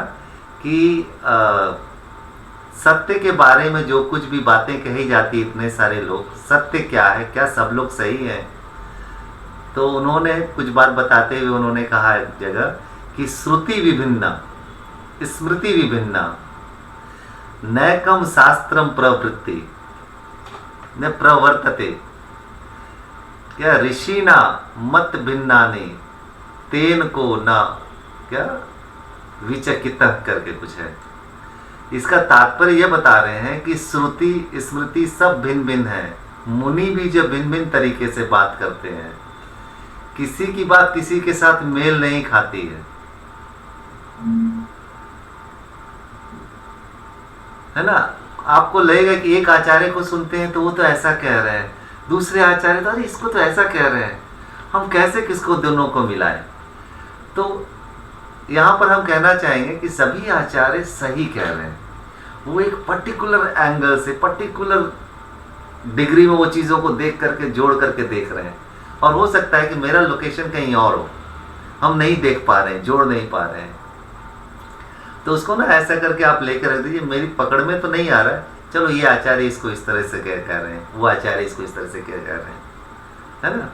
कि सत्य के बारे में जो कुछ भी बातें कही जाती, इतने सारे लोग, सत्य क्या है, क्या सब लोग सही हैं? तो उन्होंने कुछ बात बताते हुए उन्होंने कहा एक जगह कि श्रुति विभिन्ना स्मृति विभिन्ना नैकम शास्त्रम प्रवृत्ति न प्रवर्तते, क्या ऋषिना मत भिन्नानि तेन को न क्या विचकित करके कुछ है। इसका तात्पर्य यह बता रहे हैं कि श्रुति स्मृति सब भिन्न भिन्न है। मुनि भी जो भिन्न भिन्न तरीके से बात करते हैं, किसी की बात किसी के साथ मेल नहीं खाती है ना। आपको लगेगा कि एक आचार्य को सुनते हैं तो वो तो ऐसा कह रहे हैं, दूसरे आचार्य तो अरे इसको तो ऐसा कह रहे हैं, हम कैसे किसको दोनों को मिलाएं। तो यहाँ पर हम कहना चाहेंगे कि सभी आचार्य सही कह रहे हैं। वो एक पर्टिकुलर एंगल से, पर्टिकुलर डिग्री में वो चीज़ों को देख करके, जोड़ करके देख रहे हैं। और हो सकता है कि मेरा लोकेशन कहीं और हो, हम नहीं देख पा रहे हैं, जोड़ नहीं पा रहे हैं। तो उसको ना ऐसा करके आप लेकर रख दीजिए, मेरी पकड़ में तो नहीं आ रहा है, चलो ये आचार्य इसको इस तरह से कह रहे हैं, वो आचार्य इसको इस तरह से कह रहे हैं, है ना।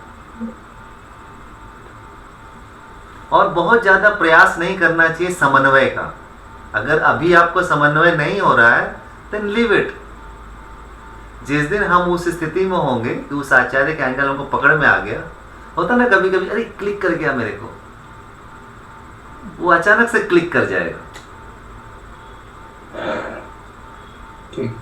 और बहुत ज़्यादा प्रयास नहीं करना चाहिए समन्वय का। अगर अभी आपको समन्वय नहीं हो रहा है देन लीव इट। जिस दिन हम उस स्थिति में होंगे कि उस आचार्य के एंगल हमको पकड़ में आ गया, होता ना कभी कभी, अरे क्लिक कर गया मेरे को, वो अचानक से क्लिक कर जाएगा। ठीक।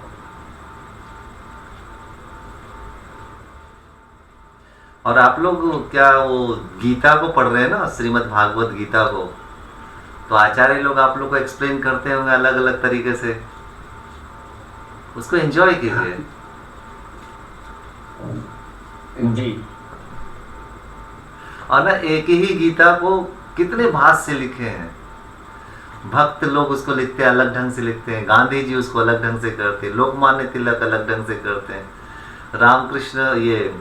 और आप लोग क्या वो गीता को पढ़ रहे हैं ना, श्रीमद् भागवत गीता को, तो आचार्य लोग आप लोग को एक्सप्लेन करते होंगे अलग अलग तरीके से, उसको एंजॉय कीजिए जी। और ना एक ही गीता को कितने भाष से लिखे हैं। भक्त लोग उसको लिखते हैं, अलग ढंग से लिखते हैं, गांधी जी उसको अलग ढंग से करते हैं, लोकमान्य तिलक अलग ढंग से करते हैं, रामकृष्ण ये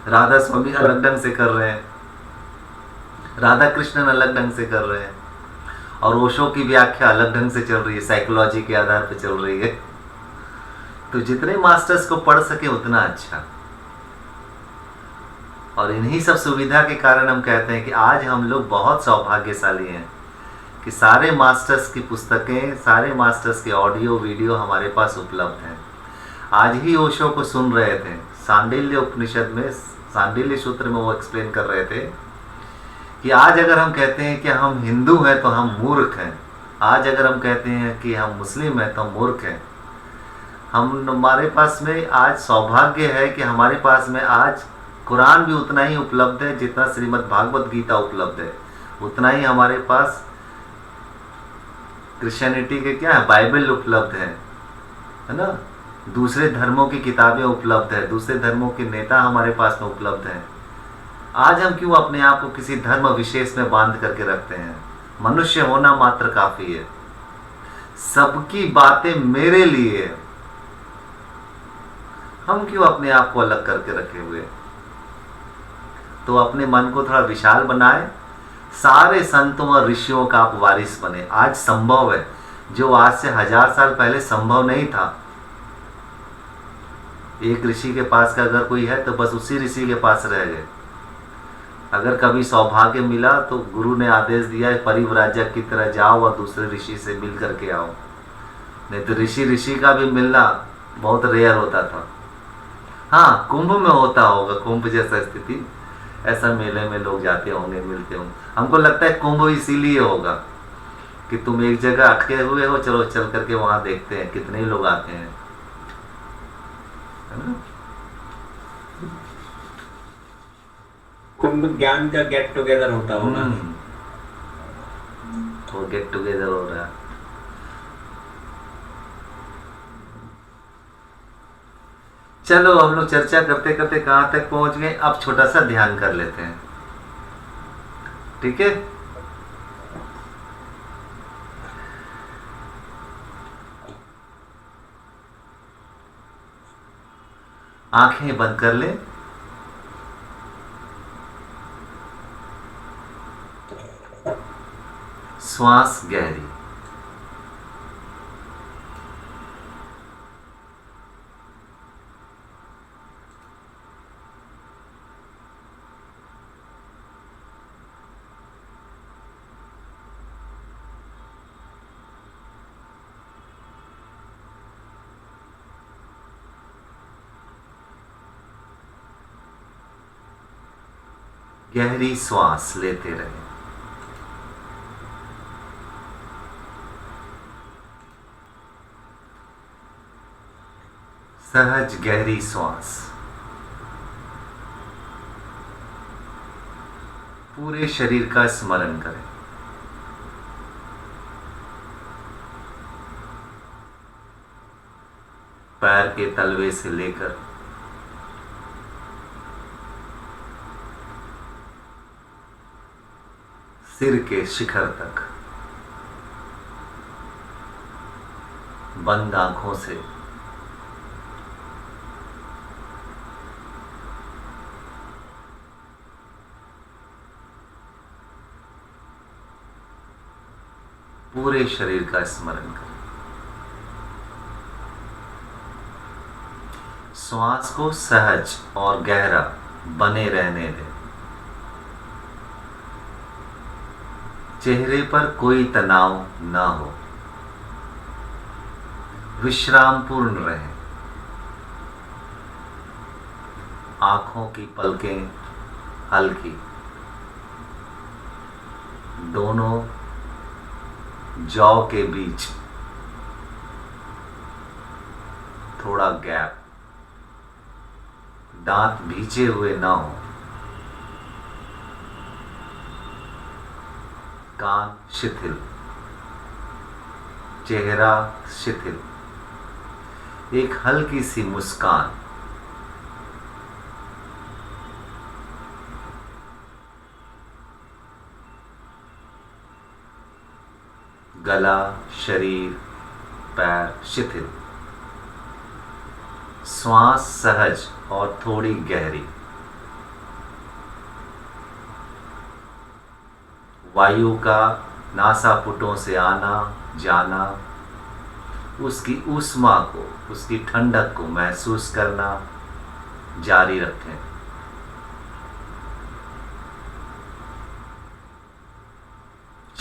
राधा स्वामी अलग ढंग से कर रहे हैं, राधा कृष्णन अलग ढंग से कर रहे हैं, और ओशो की व्याख्या अलग ढंग से चल रही है, साइकोलॉजी के आधार पर चल रही है। तो जितने मास्टर्स को पढ़ सके उतना अच्छा। और इन्हीं सब सुविधा के कारण हम कहते हैं कि आज हम लोग बहुत सौभाग्यशाली हैं कि सारे मास्टर्स की पुस्तकें, सारे मास्टर्स के ऑडियो वीडियो हमारे पास उपलब्ध हैं। आज ही ओशो को सुन रहे थे, सांडिल्य उपनिषद में, सांडिल्य सूत्र में वो एक्सप्लेन कर रहे थे कि आज अगर हम कहते हैं कि हम हिंदू हैं तो हम मूर्ख हैं, आज अगर हम कहते हैं कि हम मुस्लिम हैं तो हम मूर्ख हैं। हमारे पास में आज सौभाग्य है कि हमारे पास में आज कुरान भी उतना ही उपलब्ध है जितना श्रीमद् भागवत गीता उपलब्ध है, उतना ही हमारे पास क्रिश्चियनिटी के क्या है, बाइबल उपलब्ध है ना, दूसरे धर्मों की किताबें उपलब्ध है, दूसरे धर्मों के नेता हमारे पास में उपलब्ध हैं। आज हम क्यों अपने आप को किसी धर्म विशेष में बांध करके रखते हैं? मनुष्य होना मात्र काफी है, सबकी बातें मेरे लिए है। हम क्यों अपने आप को अलग करके रखे हुए? तो अपने मन को थोड़ा विशाल बनाए, सारे संतों और ऋषियों का आप वारिस बने। आज संभव है जो आज से 1000 साल पहले संभव नहीं था। एक ऋषि के पास का अगर कोई है तो बस उसी ऋषि के पास रह गए। अगर कभी सौभाग्य मिला तो गुरु ने आदेश दिया है परिव्राजक की तरह जाओ और दूसरे ऋषि से मिल करके आओ, नहीं तो ऋषि का भी मिलना बहुत रेयर होता था। हाँ, कुंभ में होता होगा, कुंभ जैसा स्थिति, ऐसा मेले में लोग जाते होंगे, मिलते होंगे। हमको लगता है कुंभ इसीलिए होगा कि तुम एक जगह अटके हुए हो, चलो चल करके वहां देखते हैं कितने लोग आते हैं, है ना? कुंभ ज्ञान का गेट टुगेदर होता होगा। तो गेट टुगेदर हो रहा है। चलो हम लोग चर्चा करते करते कहाँ तक पहुंच गए, अब छोटा सा ध्यान कर लेते हैं, ठीक है? आंखें बंद कर ले। श्वास गहरी, गहरी श्वास लेते रहे। सहज गहरी श्वास, पूरे शरीर का स्मरण करें। पैर के तलवे से लेकर सिर के शिखर तक बंद आंखों से पूरे शरीर का स्मरण करें। श्वास को सहज और गहरा बने रहने दें। चेहरे पर कोई तनाव ना हो, विश्राम पूर्ण रहे। आंखों की पलकें हल्की, दोनों जौ के बीच थोड़ा गैप, दांत भींचे हुए ना हो। कान शिथिल, चेहरा शिथिल, एक हल्की सी मुस्कान। गला, शरीर, पैर शिथिल। श्वास सहज और थोड़ी गहरी। वायु का नासापुटों से आना जाना, उसकी ऊष्मा को, उसकी ठंडक को महसूस करना जारी रखें।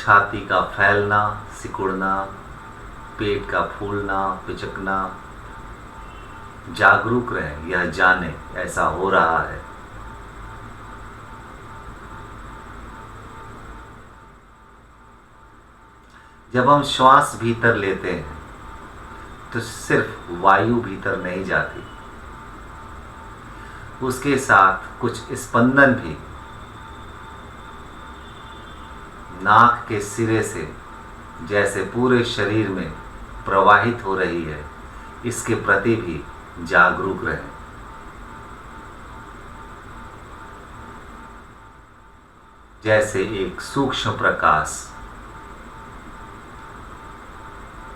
छाती का फैलना, सिकुड़ना, पेट का फूलना, पिचकना, जागरूक रहें, यह जाने ऐसा हो रहा है। जब हम श्वास भीतर लेते हैं तो सिर्फ वायु भीतर नहीं जाती, उसके साथ कुछ स्पंदन भी नाक के सिरे से जैसे पूरे शरीर में प्रवाहित हो रही है, इसके प्रति भी जागरूक रहें। जैसे एक सूक्ष्म प्रकाश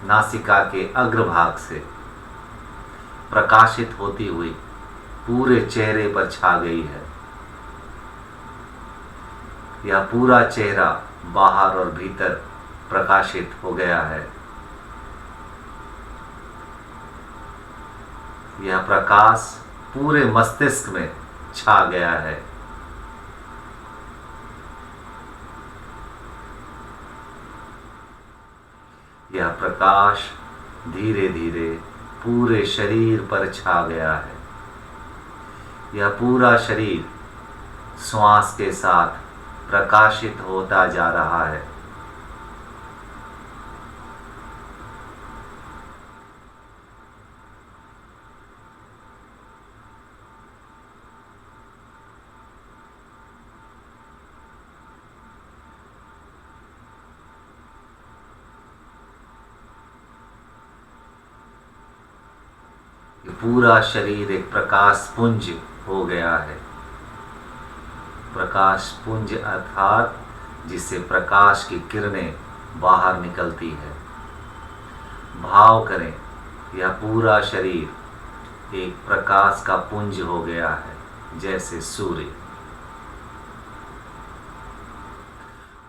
नासिका के अग्रभाग से प्रकाशित होती हुई पूरे चेहरे पर छा गई है। यह पूरा चेहरा बाहर और भीतर प्रकाशित हो गया है। यह प्रकाश पूरे मस्तिष्क में छा गया है। यह प्रकाश धीरे धीरे पूरे शरीर पर छा गया है। यह पूरा शरीर श्वास के साथ प्रकाशित होता जा रहा है। पूरा शरीर एक प्रकाश पुंज हो गया है। प्रकाश पुंज अर्थात जिससे प्रकाश की किरणें बाहर निकलती है। भाव करें, यह पूरा शरीर एक प्रकाश का पुंज हो गया है, जैसे सूर्य,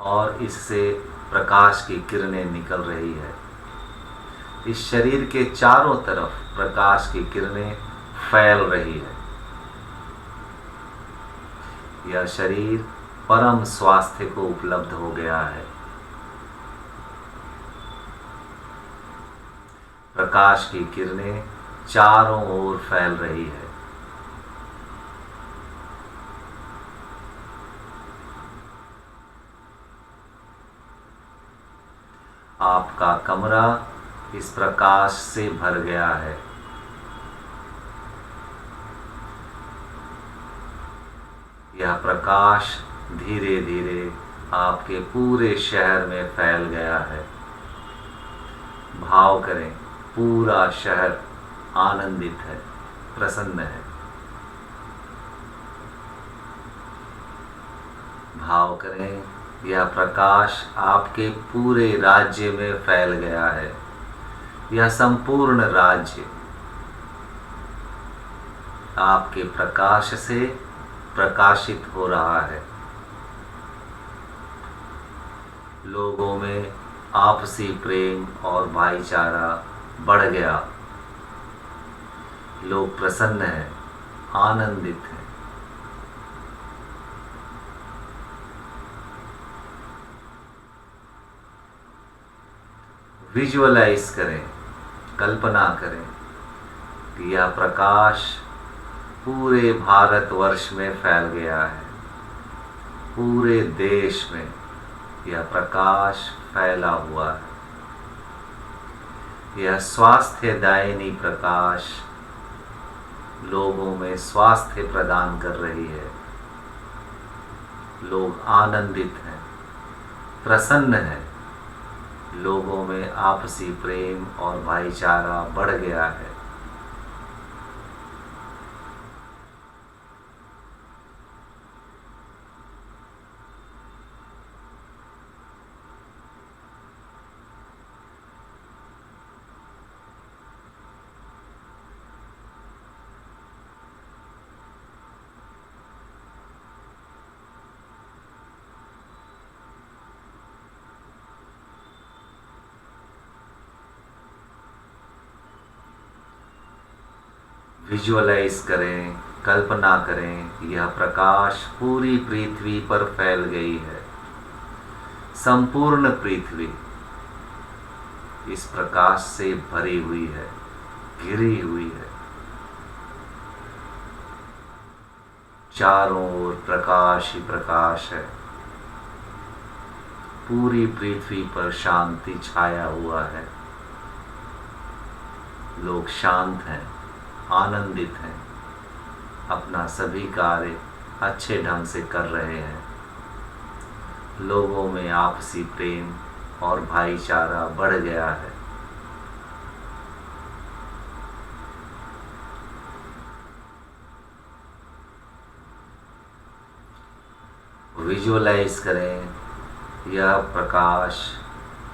और इससे प्रकाश की किरणें निकल रही है। इस शरीर के चारों तरफ प्रकाश की किरणें फैल रही है। यह शरीर परम स्वास्थ्य को उपलब्ध हो गया है। प्रकाश की किरणें चारों ओर फैल रही है। आपका कमरा इस प्रकाश से भर गया है। यह प्रकाश धीरे धीरे आपके पूरे शहर में फैल गया है। भाव करें, पूरा शहर आनंदित है, प्रसन्न है। भाव करें, यह प्रकाश आपके पूरे राज्य में फैल गया है। यह संपूर्ण राज्य आपके प्रकाश से प्रकाशित हो रहा है। लोगों में आपसी प्रेम और भाईचारा बढ़ गया। लोग प्रसन्न हैं, आनंदित हैं। विजुअलाइज करें, कल्पना करें कि यह प्रकाश पूरे भारतवर्ष में फैल गया है। पूरे देश में यह प्रकाश फैला हुआ है। यह स्वास्थ्यदायिनी प्रकाश लोगों में स्वास्थ्य प्रदान कर रही है। लोग आनंदित हैं, प्रसन्न हैं। लोगों में आपसी प्रेम और भाईचारा बढ़ गया है। विजुअलाइज करें, कल्पना करें कि यह प्रकाश पूरी पृथ्वी पर फैल गई है। संपूर्ण पृथ्वी इस प्रकाश से भरी हुई है, घिरी हुई है। चारों ओर प्रकाश ही प्रकाश है। पूरी पृथ्वी पर शांति छाया हुआ है। लोग शांत हैं, आनंदित हैं, अपना सभी कार्य अच्छे ढंग से कर रहे हैं। लोगों में आपसी प्रेम और भाईचारा बढ़ गया है। विजुअलाइज करें, यह प्रकाश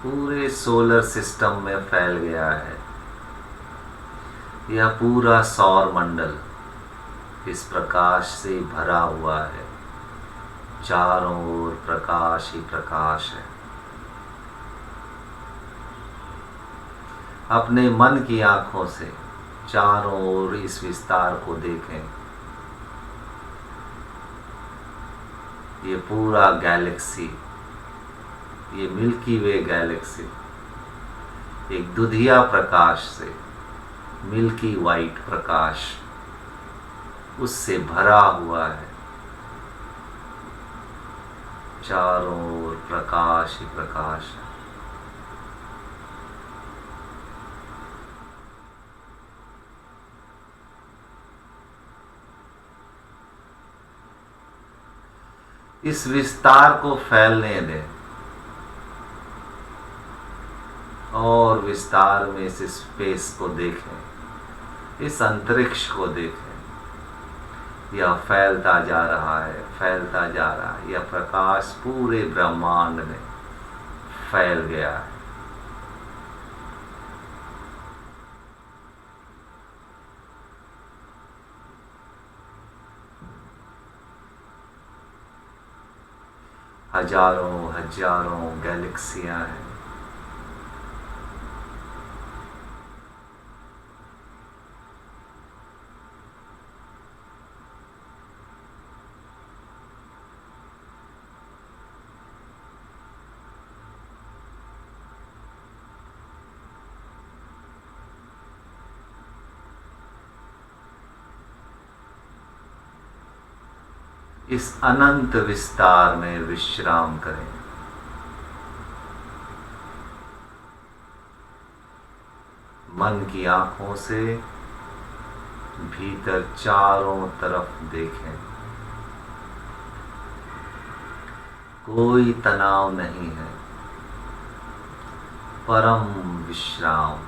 पूरे सोलर सिस्टम में फैल गया है। यह पूरा सौर मंडल इस प्रकाश से भरा हुआ है। चारों ओर प्रकाश ही प्रकाश है। अपने मन की आंखों से चारों ओर इस विस्तार को देखें। ये पूरा गैलेक्सी, ये मिल्की वे गैलेक्सी एक दुधिया प्रकाश से, मिल्की वाइट प्रकाश उससे भरा हुआ है। चारों ओर प्रकाश ही प्रकाश है। इस विस्तार को फैलने दें और विस्तार में इस स्पेस को देखें, इस अंतरिक्ष को देखें। यह फैलता जा रहा है, फैलता जा रहा है। यह प्रकाश पूरे ब्रह्मांड में फैल गया है। हजारों हजारों गैलेक्सियां हैं। इस अनंत विस्तार में विश्राम करें। मन की आंखों से भीतर चारों तरफ देखें। कोई तनाव नहीं है, परम विश्राम।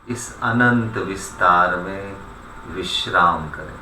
इस अनंत विस्तार में विश्राम करें।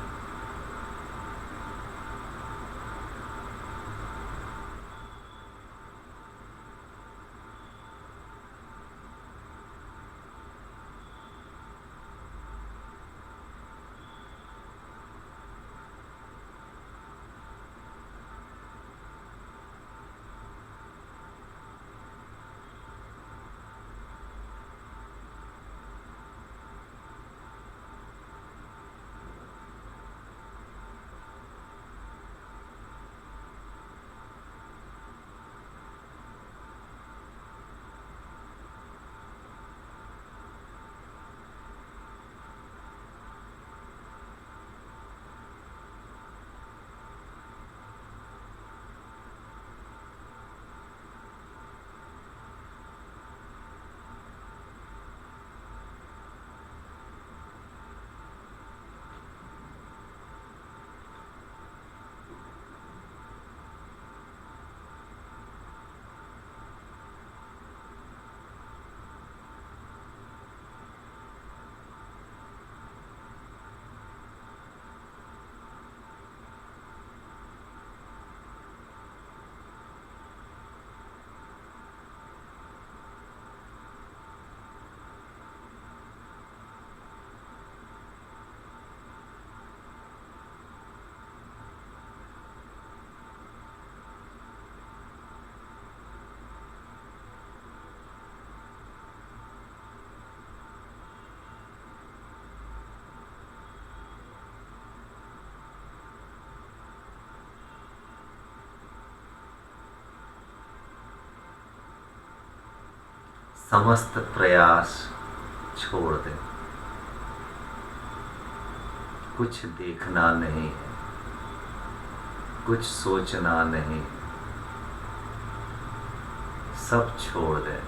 समस्त प्रयास छोड़ दें। कुछ देखना नहीं है, कुछ सोचना नहीं, सब छोड़ दें।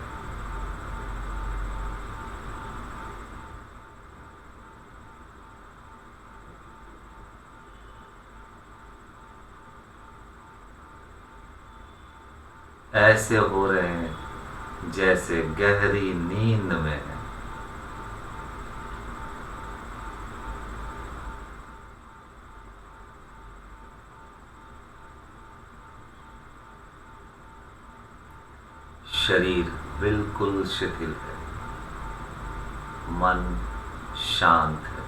ऐसे हो रहे हैं जैसे गहरी नींद में है। शरीर बिल्कुल शिथिल है, मन शांत है।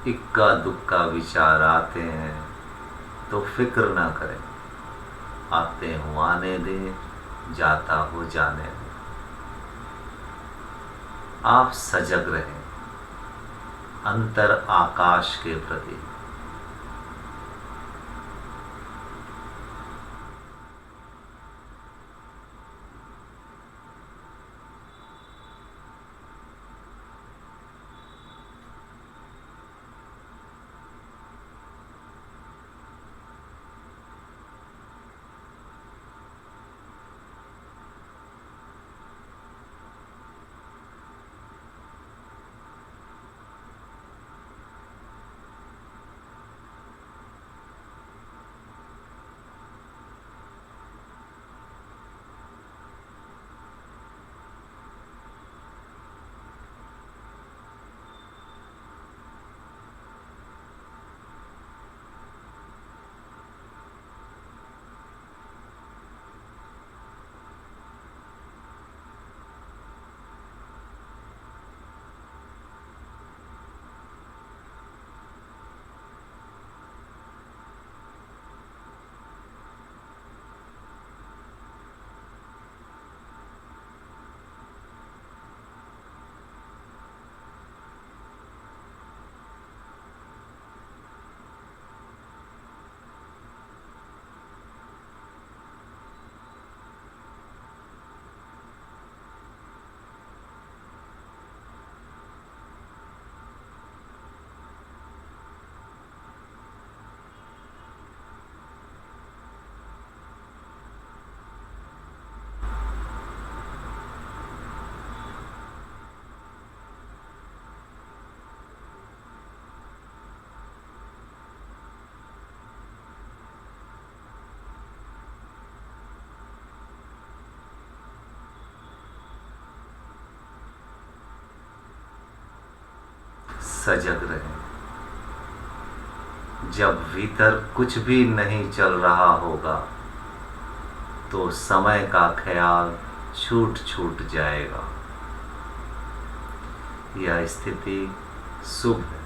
इक्का दुक्का विचार आते हैं तो फिक्र ना करें, आते हो आने दें, जाता हो जाने दें। आप सजग रहें अंतर आकाश के प्रति। सजग रहें। जब भीतर कुछ भी नहीं चल रहा होगा तो समय का ख्याल छूट छूट जाएगा। यह स्थिति शुभ है।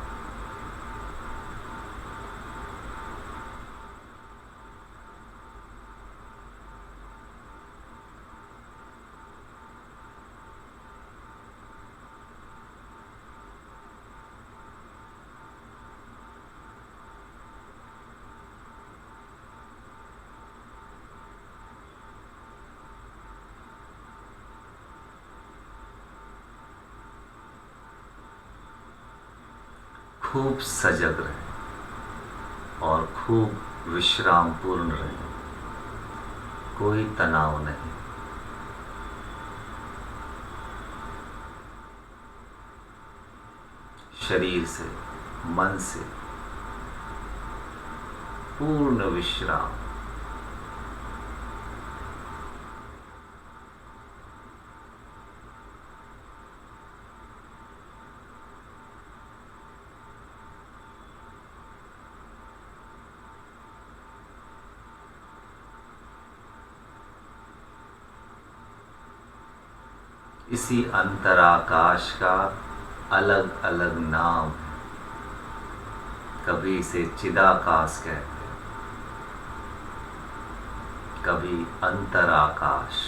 खूब सजग रहें और खूब विश्राम पूर्ण रहें। कोई तनाव नहीं। शरीर से, मन से पूर्ण विश्राम। इसी अंतराकाश का अलग अलग नाम है। कभी इसे चिदाकाश कहते हैं, कभी अंतराकाश।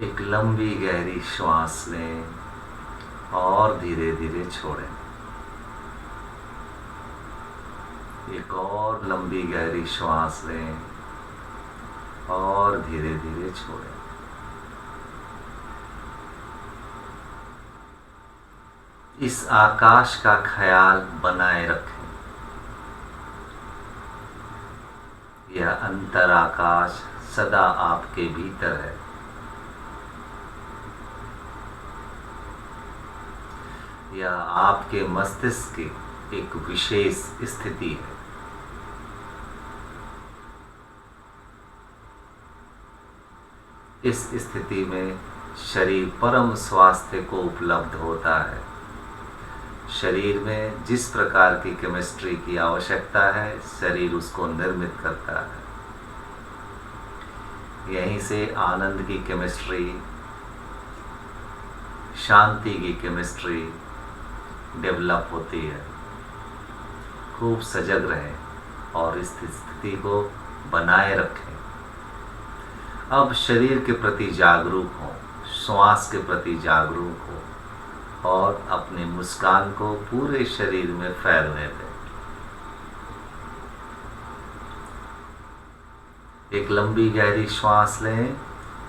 एक लंबी गहरी श्वास लें और धीरे धीरे छोड़ें। एक और लंबी गहरी श्वास लें और धीरे धीरे छोड़ें। इस आकाश का ख्याल बनाए रखें। यह अंतर आकाश सदा आपके भीतर है। यह आपके मस्तिष्क की एक विशेष स्थिति है। इस स्थिति में शरीर परम स्वास्थ्य को उपलब्ध होता है। शरीर में जिस प्रकार की केमिस्ट्री की आवश्यकता है, शरीर उसको निर्मित करता है। यहीं से आनंद की केमिस्ट्री, शांति की केमिस्ट्री डेवलप होती है। खूब सजग रहें और इस स्थिति को बनाए रखें। अब शरीर के प्रति जागरूक हों, श्वास के प्रति जागरूक हो और अपनी मुस्कान को पूरे शरीर में फैलने दें। एक लंबी गहरी श्वास लें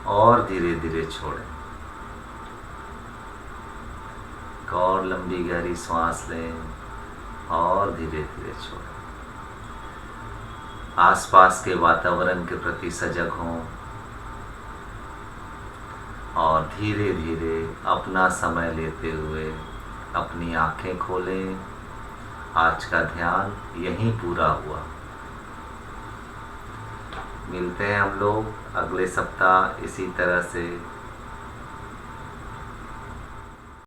और धीरे धीरे छोड़ें। एक और लंबी गहरी श्वास लें और धीरे धीरे छोड़ें। आसपास के वातावरण के प्रति सजग हों और धीरे धीरे अपना समय लेते हुए अपनी आंखें खोलें। आज का ध्यान यहीं पूरा हुआ। मिलते हैं हम लोग अगले सप्ताह इसी तरह से